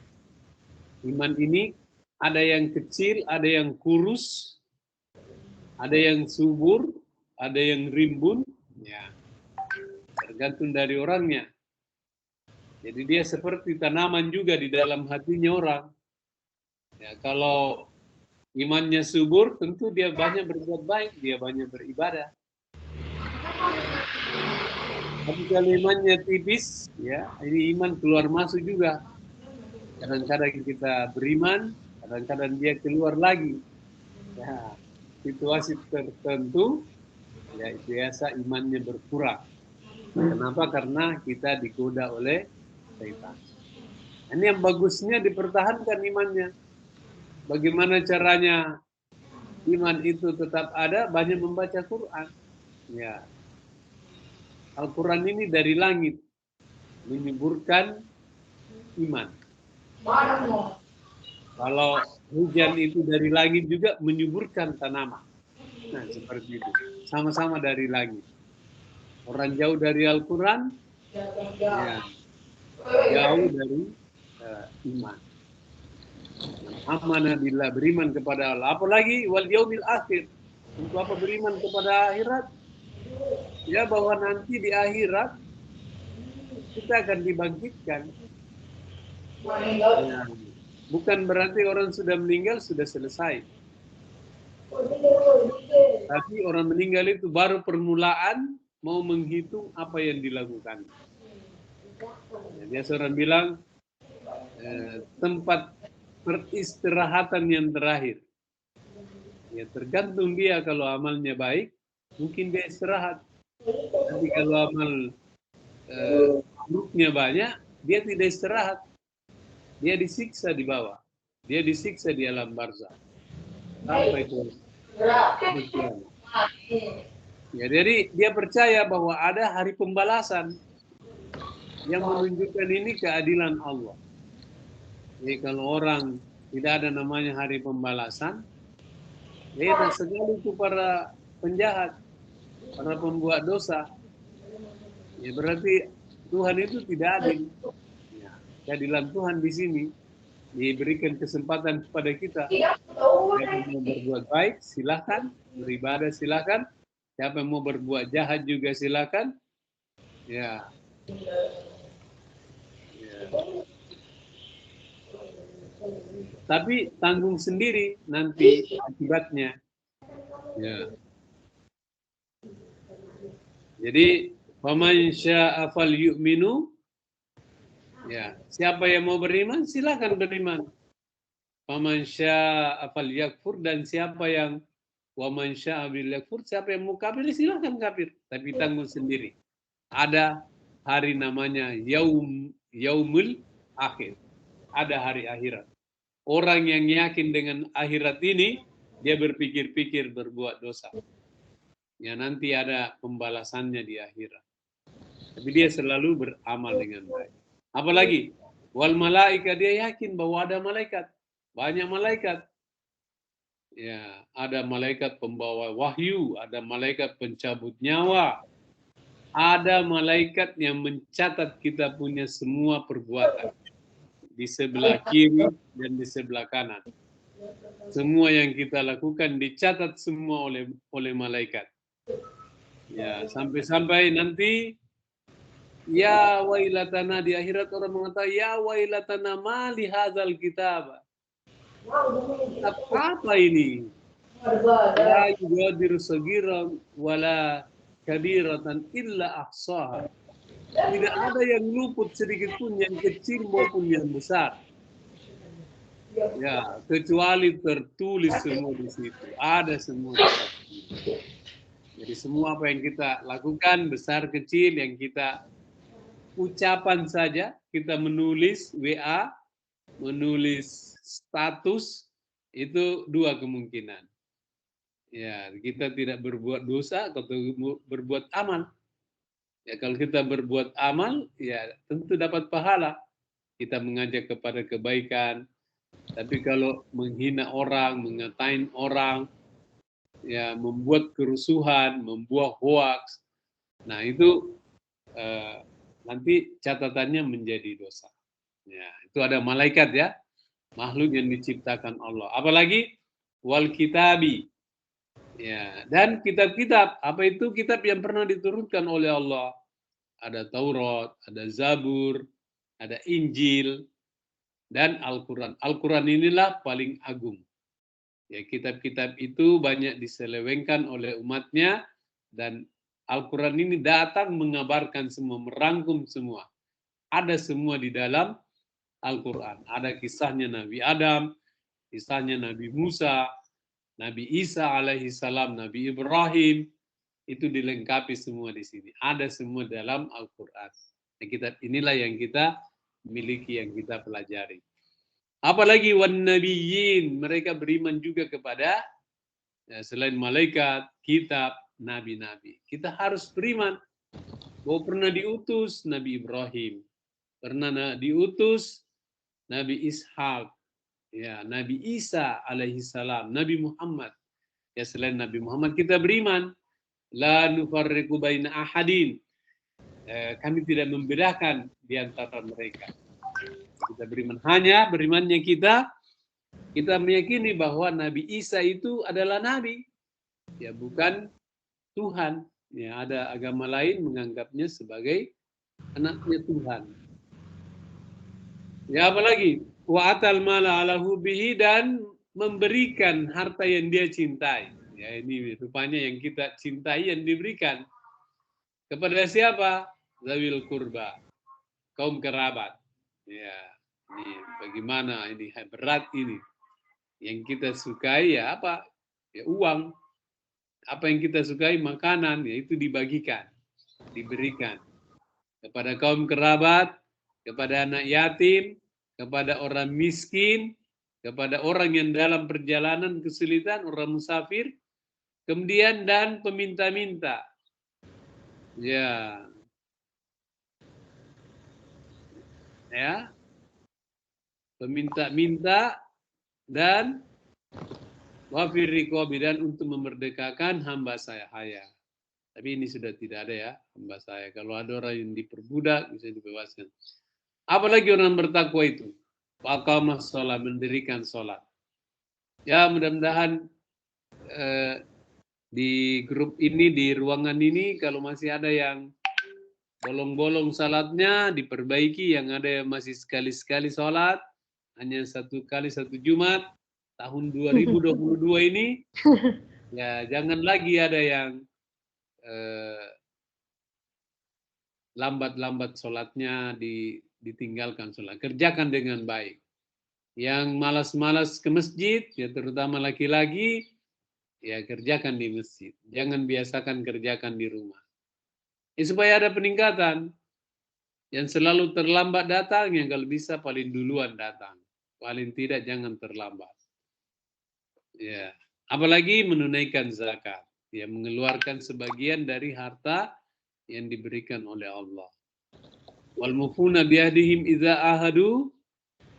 Iman ini ada yang kecil, ada yang kurus, ada yang subur, ada yang rimbun. Ya. Tergantung dari orangnya. Jadi dia seperti tanaman juga di dalam hatinya orang. Ya, kalau imannya subur, tentu dia banyak berbuat baik, dia banyak beribadah. Tapi kalau imannya tipis, ya, ini iman keluar masuk juga. Kadang-kadang kita beriman, kadang-kadang dia keluar lagi. Ya, situasi tertentu, ya biasa imannya berkurang. Kenapa? Karena kita digoda oleh syaitan. Ini yang bagusnya dipertahankan imannya. Bagaimana caranya iman itu tetap ada? Banyak membaca Quran. Ya. Al-Quran ini dari langit menyuburkan iman. Kalau hujan itu dari langit juga menyuburkan tanaman. Nah, seperti itu. Sama-sama dari langit. Orang jauh dari Al-Quran, ya, jauh dari iman. Amanah billah, beriman kepada Allah. Apalagi wal yaumil akhir. Untuk apa beriman kepada akhirat? Ya, bahwa nanti di akhirat kita akan dibangkitkan. Ya, bukan berarti orang sudah meninggal sudah selesai. Tapi orang meninggal itu baru permulaan mau menghitung apa yang dilakukan. Ya, biasa orang bilang tempat peristirahatan yang terakhir. Ya, tergantung dia, kalau amalnya baik, mungkin dia istirahat. Tapi kalau amal buruknya banyak, dia tidak istirahat. Dia disiksa di bawah. Dia disiksa di alam barzakh. Apa itu? Ya, jadi dia percaya bahwa ada hari pembalasan yang menunjukkan ini keadilan Allah. Jadi kalau orang tidak ada namanya hari pembalasan, beda sekali itu para penjahat, para pembuat dosa. Ya, berarti Tuhan itu tidak adil. Ya, keadilan Tuhan di sini diberikan kesempatan kepada kita. Siapa yang mau berbuat baik, silakan. Beribadah, silakan. Siapa yang mau berbuat jahat juga silakan. Ya. Ya. Tapi tanggung sendiri nanti akibatnya. Ya. Jadi, faman syaa'a falyu'minu. Ya, siapa yang mau beriman silakan beriman. Faman syaa'a falyakfur, dan siapa yang waman syaa'a bilyakfur, siapa yang mau kafir silakan kafir, tapi tanggung sendiri. Ada hari namanya yaumul akhir. Ada hari akhirat. Orang yang yakin dengan akhirat ini, dia berpikir-pikir berbuat dosa. Ya, nanti ada pembalasannya di akhirat. Tapi dia selalu beramal dengan baik. Apalagi wal malaika, dia yakin bahwa ada malaikat, banyak malaikat. Ya, ada malaikat pembawa wahyu, ada malaikat pencabut nyawa, ada malaikat yang mencatat kita punya semua perbuatan di sebelah kiri dan di sebelah kanan. Semua yang kita lakukan dicatat semua oleh malaikat. Ya, sampai-sampai nanti ya wailatana, di akhirat orang mengatakan ya wailatana ma li hadzal kitab. Apa ini? La yugadiru sagiran wala kabiratan illa ahsaha. Tidak ada yang luput sedikit pun, yang kecil maupun yang besar. Ya, kecuali tertulis semua di situ. Ada semua. Jadi semua apa yang kita lakukan, besar kecil, yang kita ucapan saja, kita menulis WA, menulis status, itu dua kemungkinan. Ya, kita tidak berbuat dosa atau berbuat amal. Ya, kalau kita berbuat amal, ya tentu dapat pahala. Kita mengajak kepada kebaikan. Tapi kalau menghina orang, mengatain orang, ya membuat kerusuhan, membuat hoaks, nah itu nanti catatannya menjadi dosa. Ya, itu ada malaikat ya, makhluk yang diciptakan Allah. Apalagi wal kitabi. Ya, dan kitab-kitab, apa itu kitab yang pernah diturunkan oleh Allah? Ada Taurat, ada Zabur, ada Injil, dan Al-Quran. Al-Quran inilah paling agung. Ya, kitab-kitab itu banyak diselewengkan oleh umatnya, dan Al-Quran ini datang mengabarkan semua, merangkum semua. Ada semua di dalam Al-Quran. Ada kisahnya Nabi Adam, kisahnya Nabi Musa, Nabi Isa alaihi salam, Nabi Ibrahim, itu dilengkapi semua di sini. Ada semua dalam Al-Quran. Nah, kitab inilah yang kita miliki, yang kita pelajari. Apalagi wan nabiyyin, mereka beriman juga kepada ya, selain malaikat, kitab, nabi-nabi. Kita harus beriman bahwa pernah diutus Nabi Ibrahim, pernah diutus Nabi Ishak, ya, Nabi Isa alaihi salam, Nabi Muhammad. ya selain Nabi Muhammad kita beriman. La nufarriqu baina ahadin. Kami tidak membedakan di antara mereka. Kita beriman, hanya berimannya kita meyakini bahwa Nabi Isa itu adalah nabi, ya bukan Tuhan. Ya, ada agama lain menganggapnya sebagai anaknya Tuhan. Ya, apalagi wa atal mala ala hubbihi, dan memberikan harta yang dia cintai. Ya, ini rupanya yang kita cintai yang diberikan kepada siapa? Zawil kurba, kaum kerabat. Ya, ini bagaimana ini berat ini. Yang kita sukai ya apa? Ya uang. Apa yang kita sukai, makanan, ya itu dibagikan, diberikan kepada kaum kerabat, kepada anak yatim, kepada orang miskin, kepada orang yang dalam perjalanan kesulitan, orang musafir, kemudian dan peminta-minta. Ya. Ya. Peminta-minta dan wafir riqabi, dan untuk memerdekakan hamba saya haya. Tapi ini sudah tidak ada ya, hamba saya. Kalau ada orang yang diperbudak bisa dibebaskan. Apalagi orang bertakwa itu. Aqamah sholat, mendirikan sholat. Ya, mudah-mudahan di grup ini, di ruangan ini, kalau masih ada yang bolong-bolong salatnya diperbaiki, yang ada yang masih sekali-sekali sholat, hanya satu kali satu Jumat, tahun 2022 ini, ya jangan lagi ada yang lambat-lambat sholatnya, ditinggalkan sholat. Kerjakan dengan baik. Yang malas-malas ke masjid, ya terutama laki-laki, ya kerjakan di masjid. Jangan biasakan kerjakan di rumah. Ya, supaya ada peningkatan. Yang selalu terlambat datang, yang kalau bisa paling duluan datang. Paling tidak jangan terlambat. Ya, apalagi menunaikan zakat, ya mengeluarkan sebagian dari harta yang diberikan oleh Allah. Wal mufuna biahdihim idza ahadu,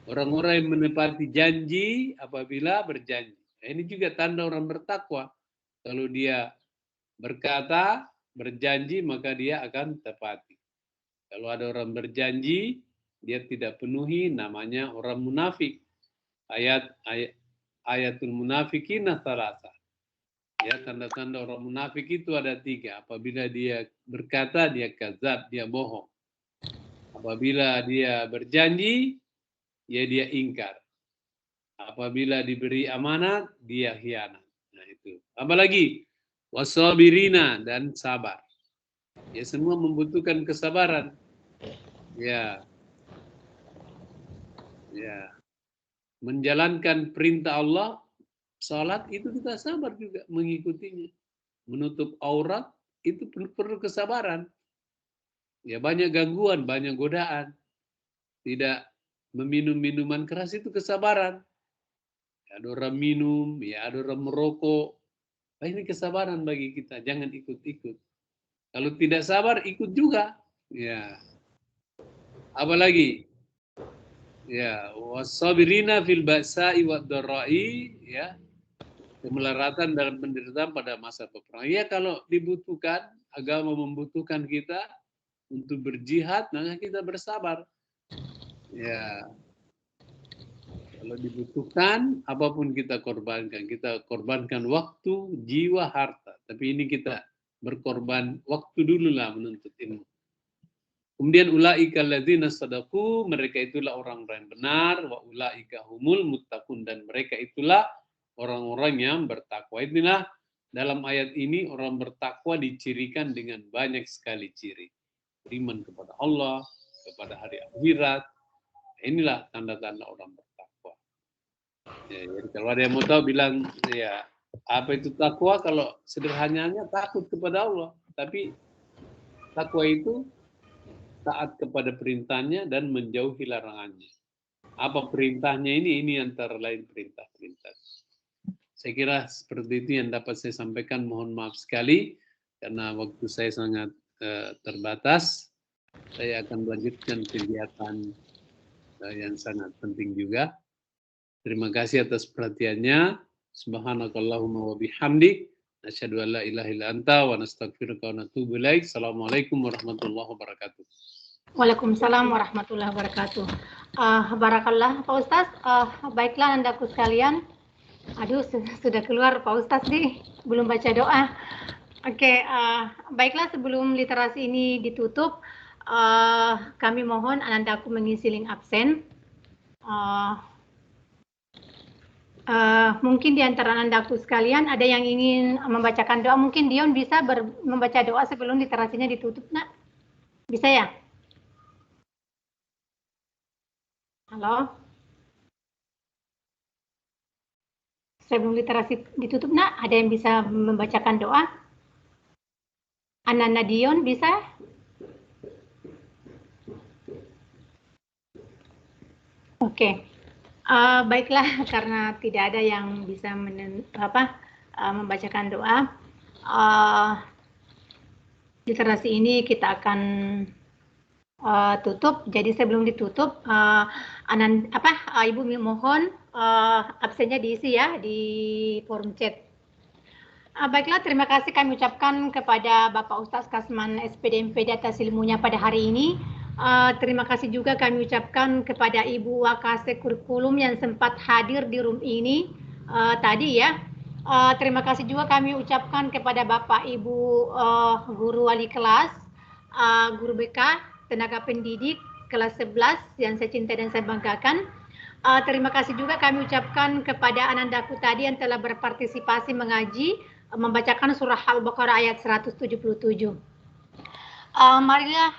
orang-orang yang menepati janji apabila berjanji. Nah, ini juga tanda orang bertakwa. Kalau dia berkata, berjanji, maka dia akan tepati. Kalau ada orang berjanji, dia tidak penuhi, namanya orang munafik. Ayatul munafikina thalatha. Ya, tanda-tanda orang munafik itu ada 3. Apabila dia berkata, dia kadzab, dia bohong. Apabila dia berjanji, ya dia ingkar. Apabila diberi amanat, dia khianat. Nah itu. Apalagi wasabirina, dan sabar. Ya, semua membutuhkan kesabaran. Ya. Ya. Menjalankan perintah Allah, salat itu kita sabar juga mengikutinya. Menutup aurat itu perlu kesabaran. Ya, banyak gangguan, banyak godaan. Tidak meminum minuman keras itu kesabaran. Ya, ada orang minum, ya ada orang merokok. Nah, ini kesabaran bagi kita, jangan ikut-ikut. Kalau tidak sabar, ikut juga. Ya. Apalagi? Ya, wasabirina fil ba'sa'i wad dharra'i, ya. Kemelaratan dalam penderitaan pada masa peperangan. Ya, kalau dibutuhkan, agama membutuhkan kita untuk berjihad, maka kita bersabar. Ya. Kalau dibutuhkan, apapun kita korbankan waktu, jiwa, harta. Tapi ini kita berkorban waktu dulu lah menuntut ilmu. Kemudian ulaika alladzina sadaqu, mereka itulah orang-orang yang benar, wa ulaika humul muttaqun, dan mereka itulah orang-orang yang bertakwa. Inilah dalam ayat ini orang bertakwa dicirikan dengan banyak sekali ciri. Iman kepada Allah, kepada hari akhirat. Inilah tanda-tanda orang bertakwa. Ya, jadi kalau ada yang mau tahu bilang, ya apa itu takwa? Kalau sederhananya takut kepada Allah. Tapi takwa itu taat kepada perintahnya dan menjauhi larangannya. Apa perintahnya ini? Ini antara lain perintah-perintah. Saya kira seperti itu yang dapat saya sampaikan. Mohon maaf sekali karena waktu saya sangat terbatas. Saya akan melanjutkan kegiatan yang sangat penting juga. Terima kasih atas perhatiannya. Subhanakallahumma wa bihamdik. Asyhadu an la ilaha illa anta wa nastaghfiruka wa natubu ilaik. Assalamualaikum warahmatullahi wabarakatuh. Waalaikumsalam warahmatullahi wabarakatuh. Barakallah Pak Ustaz. Baiklah andaku sekalian. Aduh, sudah keluar Pak Ustaz nih, belum baca doa. Oke, baiklah sebelum literasi ini ditutup, kami mohon anandaku mengisi link absen. Mungkin di antara anandaku sekalian ada yang ingin membacakan doa. Mungkin Dion bisa membaca doa sebelum literasinya ditutup, nak? Bisa ya? Halo? Sebelum literasi ditutup, nak, ada yang bisa membacakan doa? Ananda Dion bisa? Oke. Baiklah, karena tidak ada yang bisa membacakan doa, literasi ini kita akan tutup. Jadi sebelum ditutup, Ibu mohon absennya diisi ya di forum chat. Baiklah, terima kasih kami ucapkan kepada Bapak Ustaz Kasman SPDMPD atas ilmunya pada hari ini. Terima kasih juga kami ucapkan kepada Ibu Wakase Kurikulum yang sempat hadir di room ini tadi ya. Terima kasih juga kami ucapkan kepada Bapak Ibu guru wali kelas, guru BK, tenaga pendidik kelas 11 yang saya cintai dan saya banggakan. Terima kasih juga kami ucapkan kepada anandaku tadi yang telah berpartisipasi mengaji, membacakan surah Al-Baqarah ayat 177. Marilah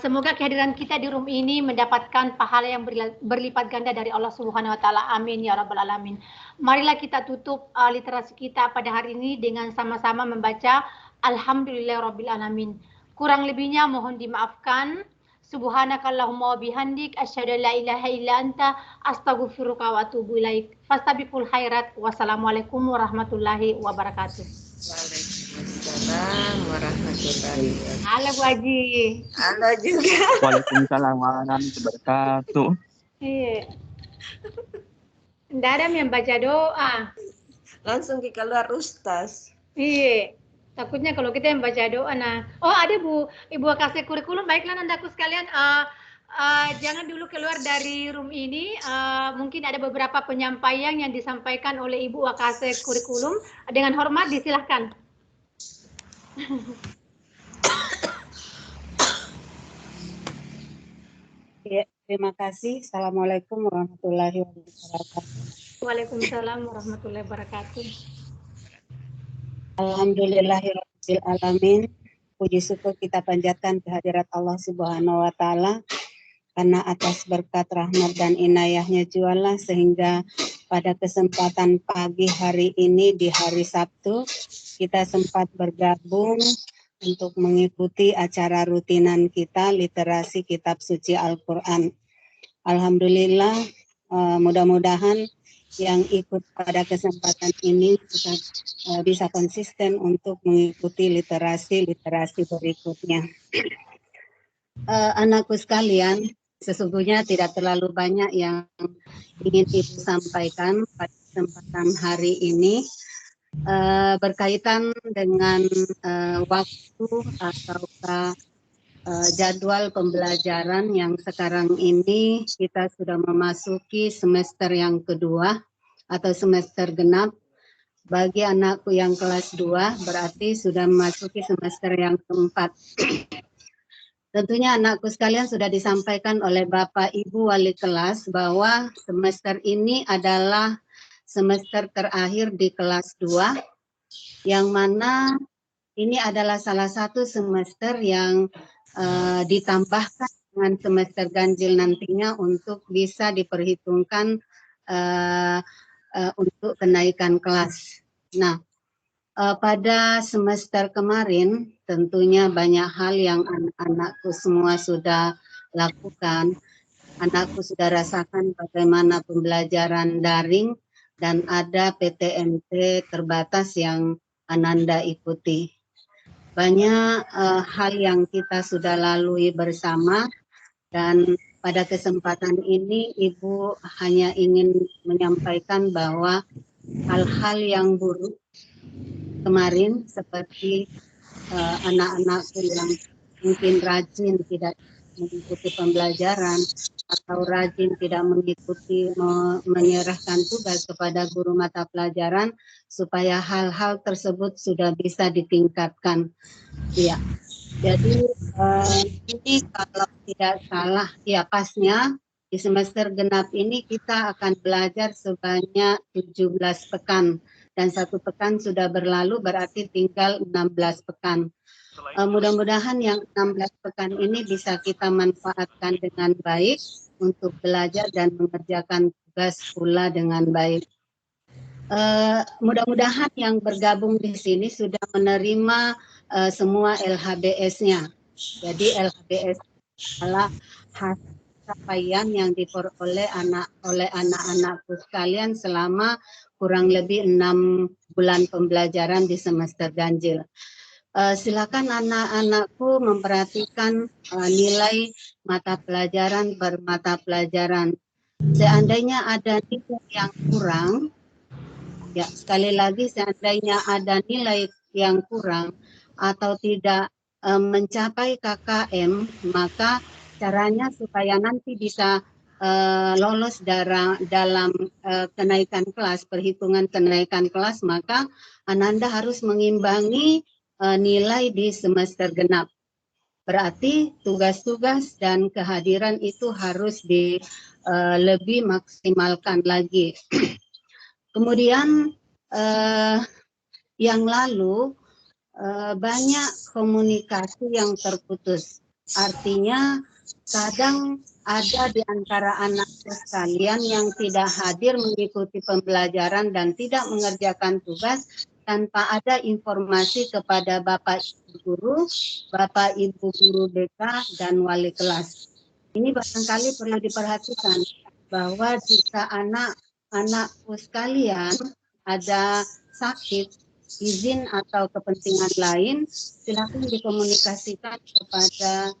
semoga kehadiran kita di room ini mendapatkan pahala yang berlipat ganda dari Allah Subhanahu wa taala. Amin ya rabbal alamin. Marilah kita tutup literasi kita pada hari ini dengan sama-sama membaca Alhamdulillahirabbil alamin. Kurang lebihnya mohon dimaafkan. Subhanakallahumma wa bihamdik asyhadu an la ilaha illa anta astaghfiruka wa atubu ilaik. Fastabiqul khairat. Wassalamualaikum warahmatullahi wabarakatuh. Waalaikumsalam warahmatullahi wabarakatuh. Halo Bu Haji. Halo juga. Waalaikumsalam warahmatullahi wabarakatuh. Iya. Nggak ada yang baca doa. Langsung ke keluar Ustaz. Iya. Takutnya kalau kita yang baca doa, nah. Oh ada Ibu Wakase Kurikulum. Baiklah anandaku sekalian. Jangan dulu keluar dari room ini. Mungkin ada beberapa penyampaian yang disampaikan oleh Ibu Wakase Kurikulum. Dengan hormat disilahkan. Ya, terima kasih. Assalamualaikum warahmatullahi wabarakatuh. Waalaikumsalam warahmatullahi wabarakatuh. Alhamdulillahirabbil alamin. Puji syukur kita panjatkan kehadirat Allah Subhanahu wa taala karena atas berkat rahmat dan inayahnya jualah sehingga pada kesempatan pagi hari ini di hari Sabtu kita sempat bergabung untuk mengikuti acara rutinan kita literasi kitab suci Al-Qur'an. Alhamdulillah, mudah-mudahan yang ikut pada kesempatan ini kita bisa konsisten untuk mengikuti literasi berikutnya. Anakku sekalian, sesungguhnya tidak terlalu banyak yang ingin Ibu sampaikan pada kesempatan hari ini berkaitan dengan waktu atau jadwal pembelajaran yang sekarang ini kita sudah memasuki semester yang kedua atau semester genap. Bagi anakku yang kelas 2 berarti sudah memasuki semester yang keempat. Tentunya anakku sekalian sudah disampaikan oleh Bapak Ibu wali kelas bahwa semester ini adalah semester terakhir di kelas 2 yang mana ini adalah salah satu semester yang ditambahkan dengan semester ganjil nantinya untuk bisa diperhitungkan untuk kenaikan kelas. Nah, pada semester kemarin tentunya banyak hal yang anak-anakku semua sudah lakukan. Anakku sudah rasakan bagaimana pembelajaran daring dan ada PTMT terbatas yang Ananda ikuti. Banyak hal yang kita sudah lalui bersama dan Pada kesempatan ini Ibu hanya ingin menyampaikan bahwa hal-hal yang buruk kemarin seperti anak-anakku yang mungkin rajin tidak mengikuti pembelajaran atau rajin tidak mengikuti menyerahkan tugas kepada guru mata pelajaran supaya hal-hal tersebut sudah bisa ditingkatkan. Ya. Jadi ini kalau tidak salah, ya pasnya di semester genap ini kita akan belajar sebanyak 17 pekan. Dan 1 pekan sudah berlalu berarti tinggal 16 pekan. Mudah-mudahan yang 16 pekan ini bisa kita manfaatkan dengan baik untuk belajar dan mengerjakan tugas pula dengan baik. Mudah-mudahan yang bergabung di sini sudah menerima semua LHBS-nya. Jadi LHBS adalah hasil capaian yang diperoleh oleh anak-anakku sekalian selama kurang lebih 6 bulan pembelajaran di semester ganjil. Silakan anak-anakku memperhatikan nilai mata pelajaran per mata pelajaran. Seandainya ada nilai yang kurang, ya sekali lagi seandainya ada nilai yang kurang atau tidak mencapai KKM, maka caranya supaya nanti bisa lolos dalam kenaikan kelas, perhitungan kenaikan kelas, maka Ananda harus mengimbangi nilai di semester genap. Berarti tugas-tugas dan kehadiran itu harus lebih maksimalkan lagi. Kemudian yang lalu banyak komunikasi yang terputus. Artinya kadang ada di antara anak sekalian yang tidak hadir mengikuti pembelajaran dan tidak mengerjakan tugas tanpa ada informasi kepada Bapak Ibu Guru, Bapak Ibu Guru BK, dan wali kelas. Ini barangkali perlu diperhatikan bahwa jika anak-anakku sekalian ada sakit, izin atau kepentingan lain, silakan dikomunikasikan kepada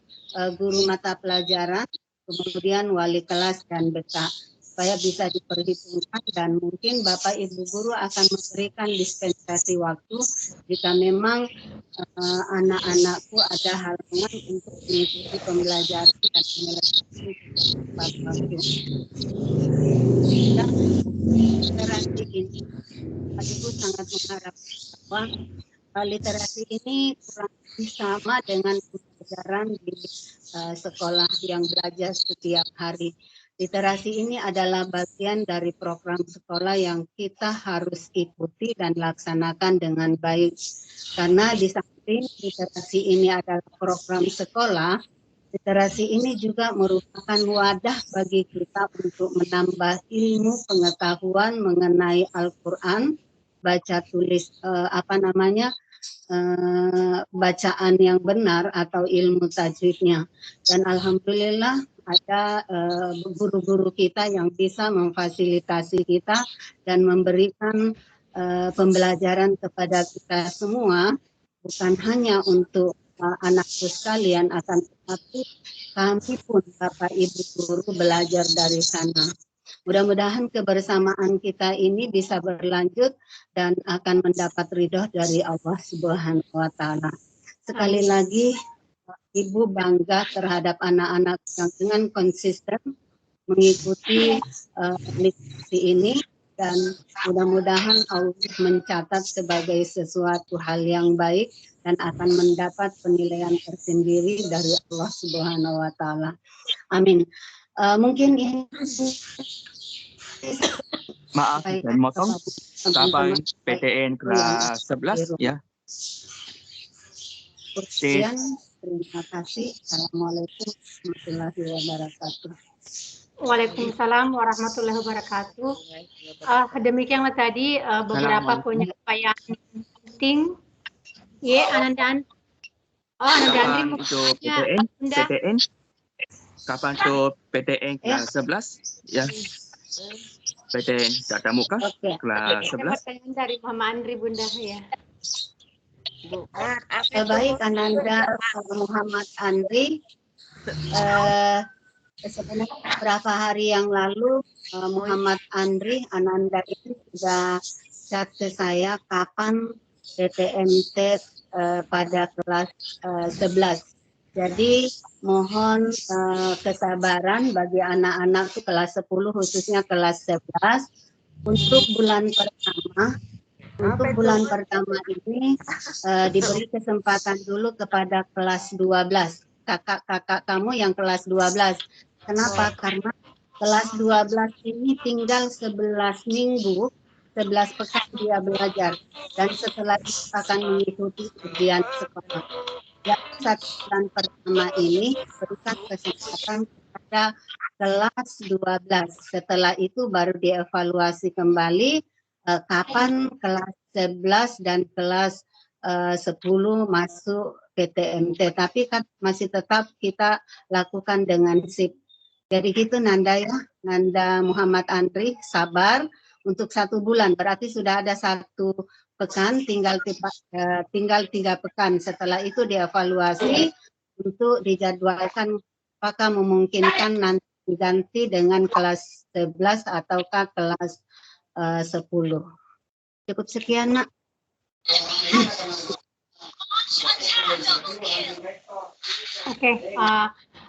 guru mata pelajaran, kemudian wali kelas dan BK, supaya bisa diperhitungkan dan mungkin Bapak Ibu Guru akan memberikan dispensasi waktu jika memang anak-anakku ada halangan untuk mengikuti pembelajaran dan menyelesaikan tugas tepat waktu. Dan literasi ini, Pak Ibu sangat mengharap bahwa literasi ini kurang lebih sama dengan pelajaran di sekolah yang belajar setiap hari. Literasi ini adalah bagian dari program sekolah yang kita harus ikuti dan laksanakan dengan baik. Karena di samping literasi ini adalah program sekolah, literasi ini juga merupakan wadah bagi kita untuk menambah ilmu pengetahuan mengenai Al-Quran, baca tulis bacaan yang benar atau ilmu tajwidnya. Dan alhamdulillah ada guru-guru kita yang bisa memfasilitasi kita dan memberikan pembelajaran kepada kita semua, bukan hanya untuk anakku sekalian, akan tetapi kami pun Bapak Ibu Guru belajar dari sana. Mudah-mudahan kebersamaan kita ini bisa berlanjut dan akan mendapat ridho dari Allah Subhanahu wa Ta'ala. Sekali lagi, Ibu bangga terhadap anak-anak yang dengan konsisten mengikuti literasi ini, dan mudah-mudahan Allah mencatat sebagai sesuatu hal yang baik dan akan mendapat penilaian tersendiri dari Allah Subhanahu wa Ta'ala. Amin. Mungkin ini maaf dan motong, kapan PTN kelas 11 ya? Sekian, terima kasih. Assalamualaikum warahmatullahi wabarakatuh. Waalaikumsalam warahmatullahi wabarakatuh. Demikianlah tadi beberapa penyampaian penting. Ya, Ananda Andri itu PTN kapan tuh PTN kelas 11 ya? PTN tatap muka kelas 11. Pertanyaan dari Mama Andri Bunda ya. Baik, Ananda Muhammad Andri, Sebenarnya beberapa hari yang lalu Muhammad Andri Ananda ini sudah chat ke saya kapan PTMT pada kelas 11. Jadi mohon kesabaran bagi anak-anak kelas 10 khususnya kelas 11 untuk bulan pertama. Untuk bulan pertama ini diberi kesempatan dulu kepada kelas 12. Kakak-kakak kamu yang kelas 12. Kenapa? Karena kelas 12 ini tinggal 11 minggu, 11 pekan dia belajar. Dan setelah itu akan mengikuti ujian sekolah. Yang 1 bulan pertama ini berikan kesempatan kepada kelas 12. Setelah itu baru dievaluasi kembali kapan kelas 11 dan kelas 10 masuk PTMT. Tapi kan masih tetap kita lakukan dengan SIP. Jadi gitu Nanda ya, Nanda Muhammad Andri, sabar untuk 1 bulan. Berarti sudah ada 1 pekan, tinggal 3 pekan. Setelah itu dievaluasi untuk dijadwalkan apakah memungkinkan nanti diganti dengan kelas 11 ataukah kelas 10. Cukup sekian, Nak. Oke,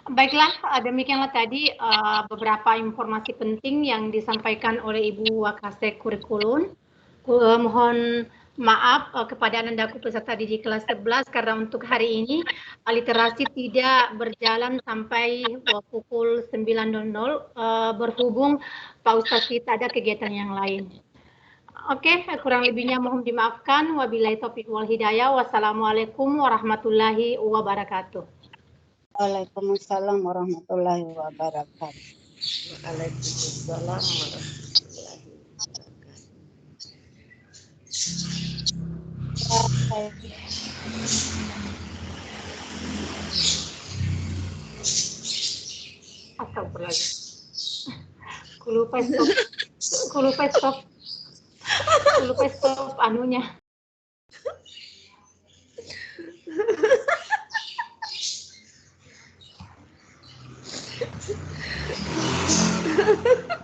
baiklah, demikianlah tadi beberapa informasi penting yang disampaikan oleh Ibu Wakasek Kurikulum. Mohon maaf kepada Anandaku peserta didik kelas 11 karena untuk hari ini literasi tidak berjalan sampai pukul 9.00 berhubung Pak Ustadz kita ada kegiatan yang lain. Oke, kurang lebihnya mohon dimaafkan. Wabillahi taufiq wal hidayah. Wassalamualaikum warahmatullahi wabarakatuh. Waalaikumsalam warahmatullahi wabarakatuh. Waalaikumsalam warahmatullahi wabarakatuh. Astagfirullahaladzim. Ku lupa stop anunya.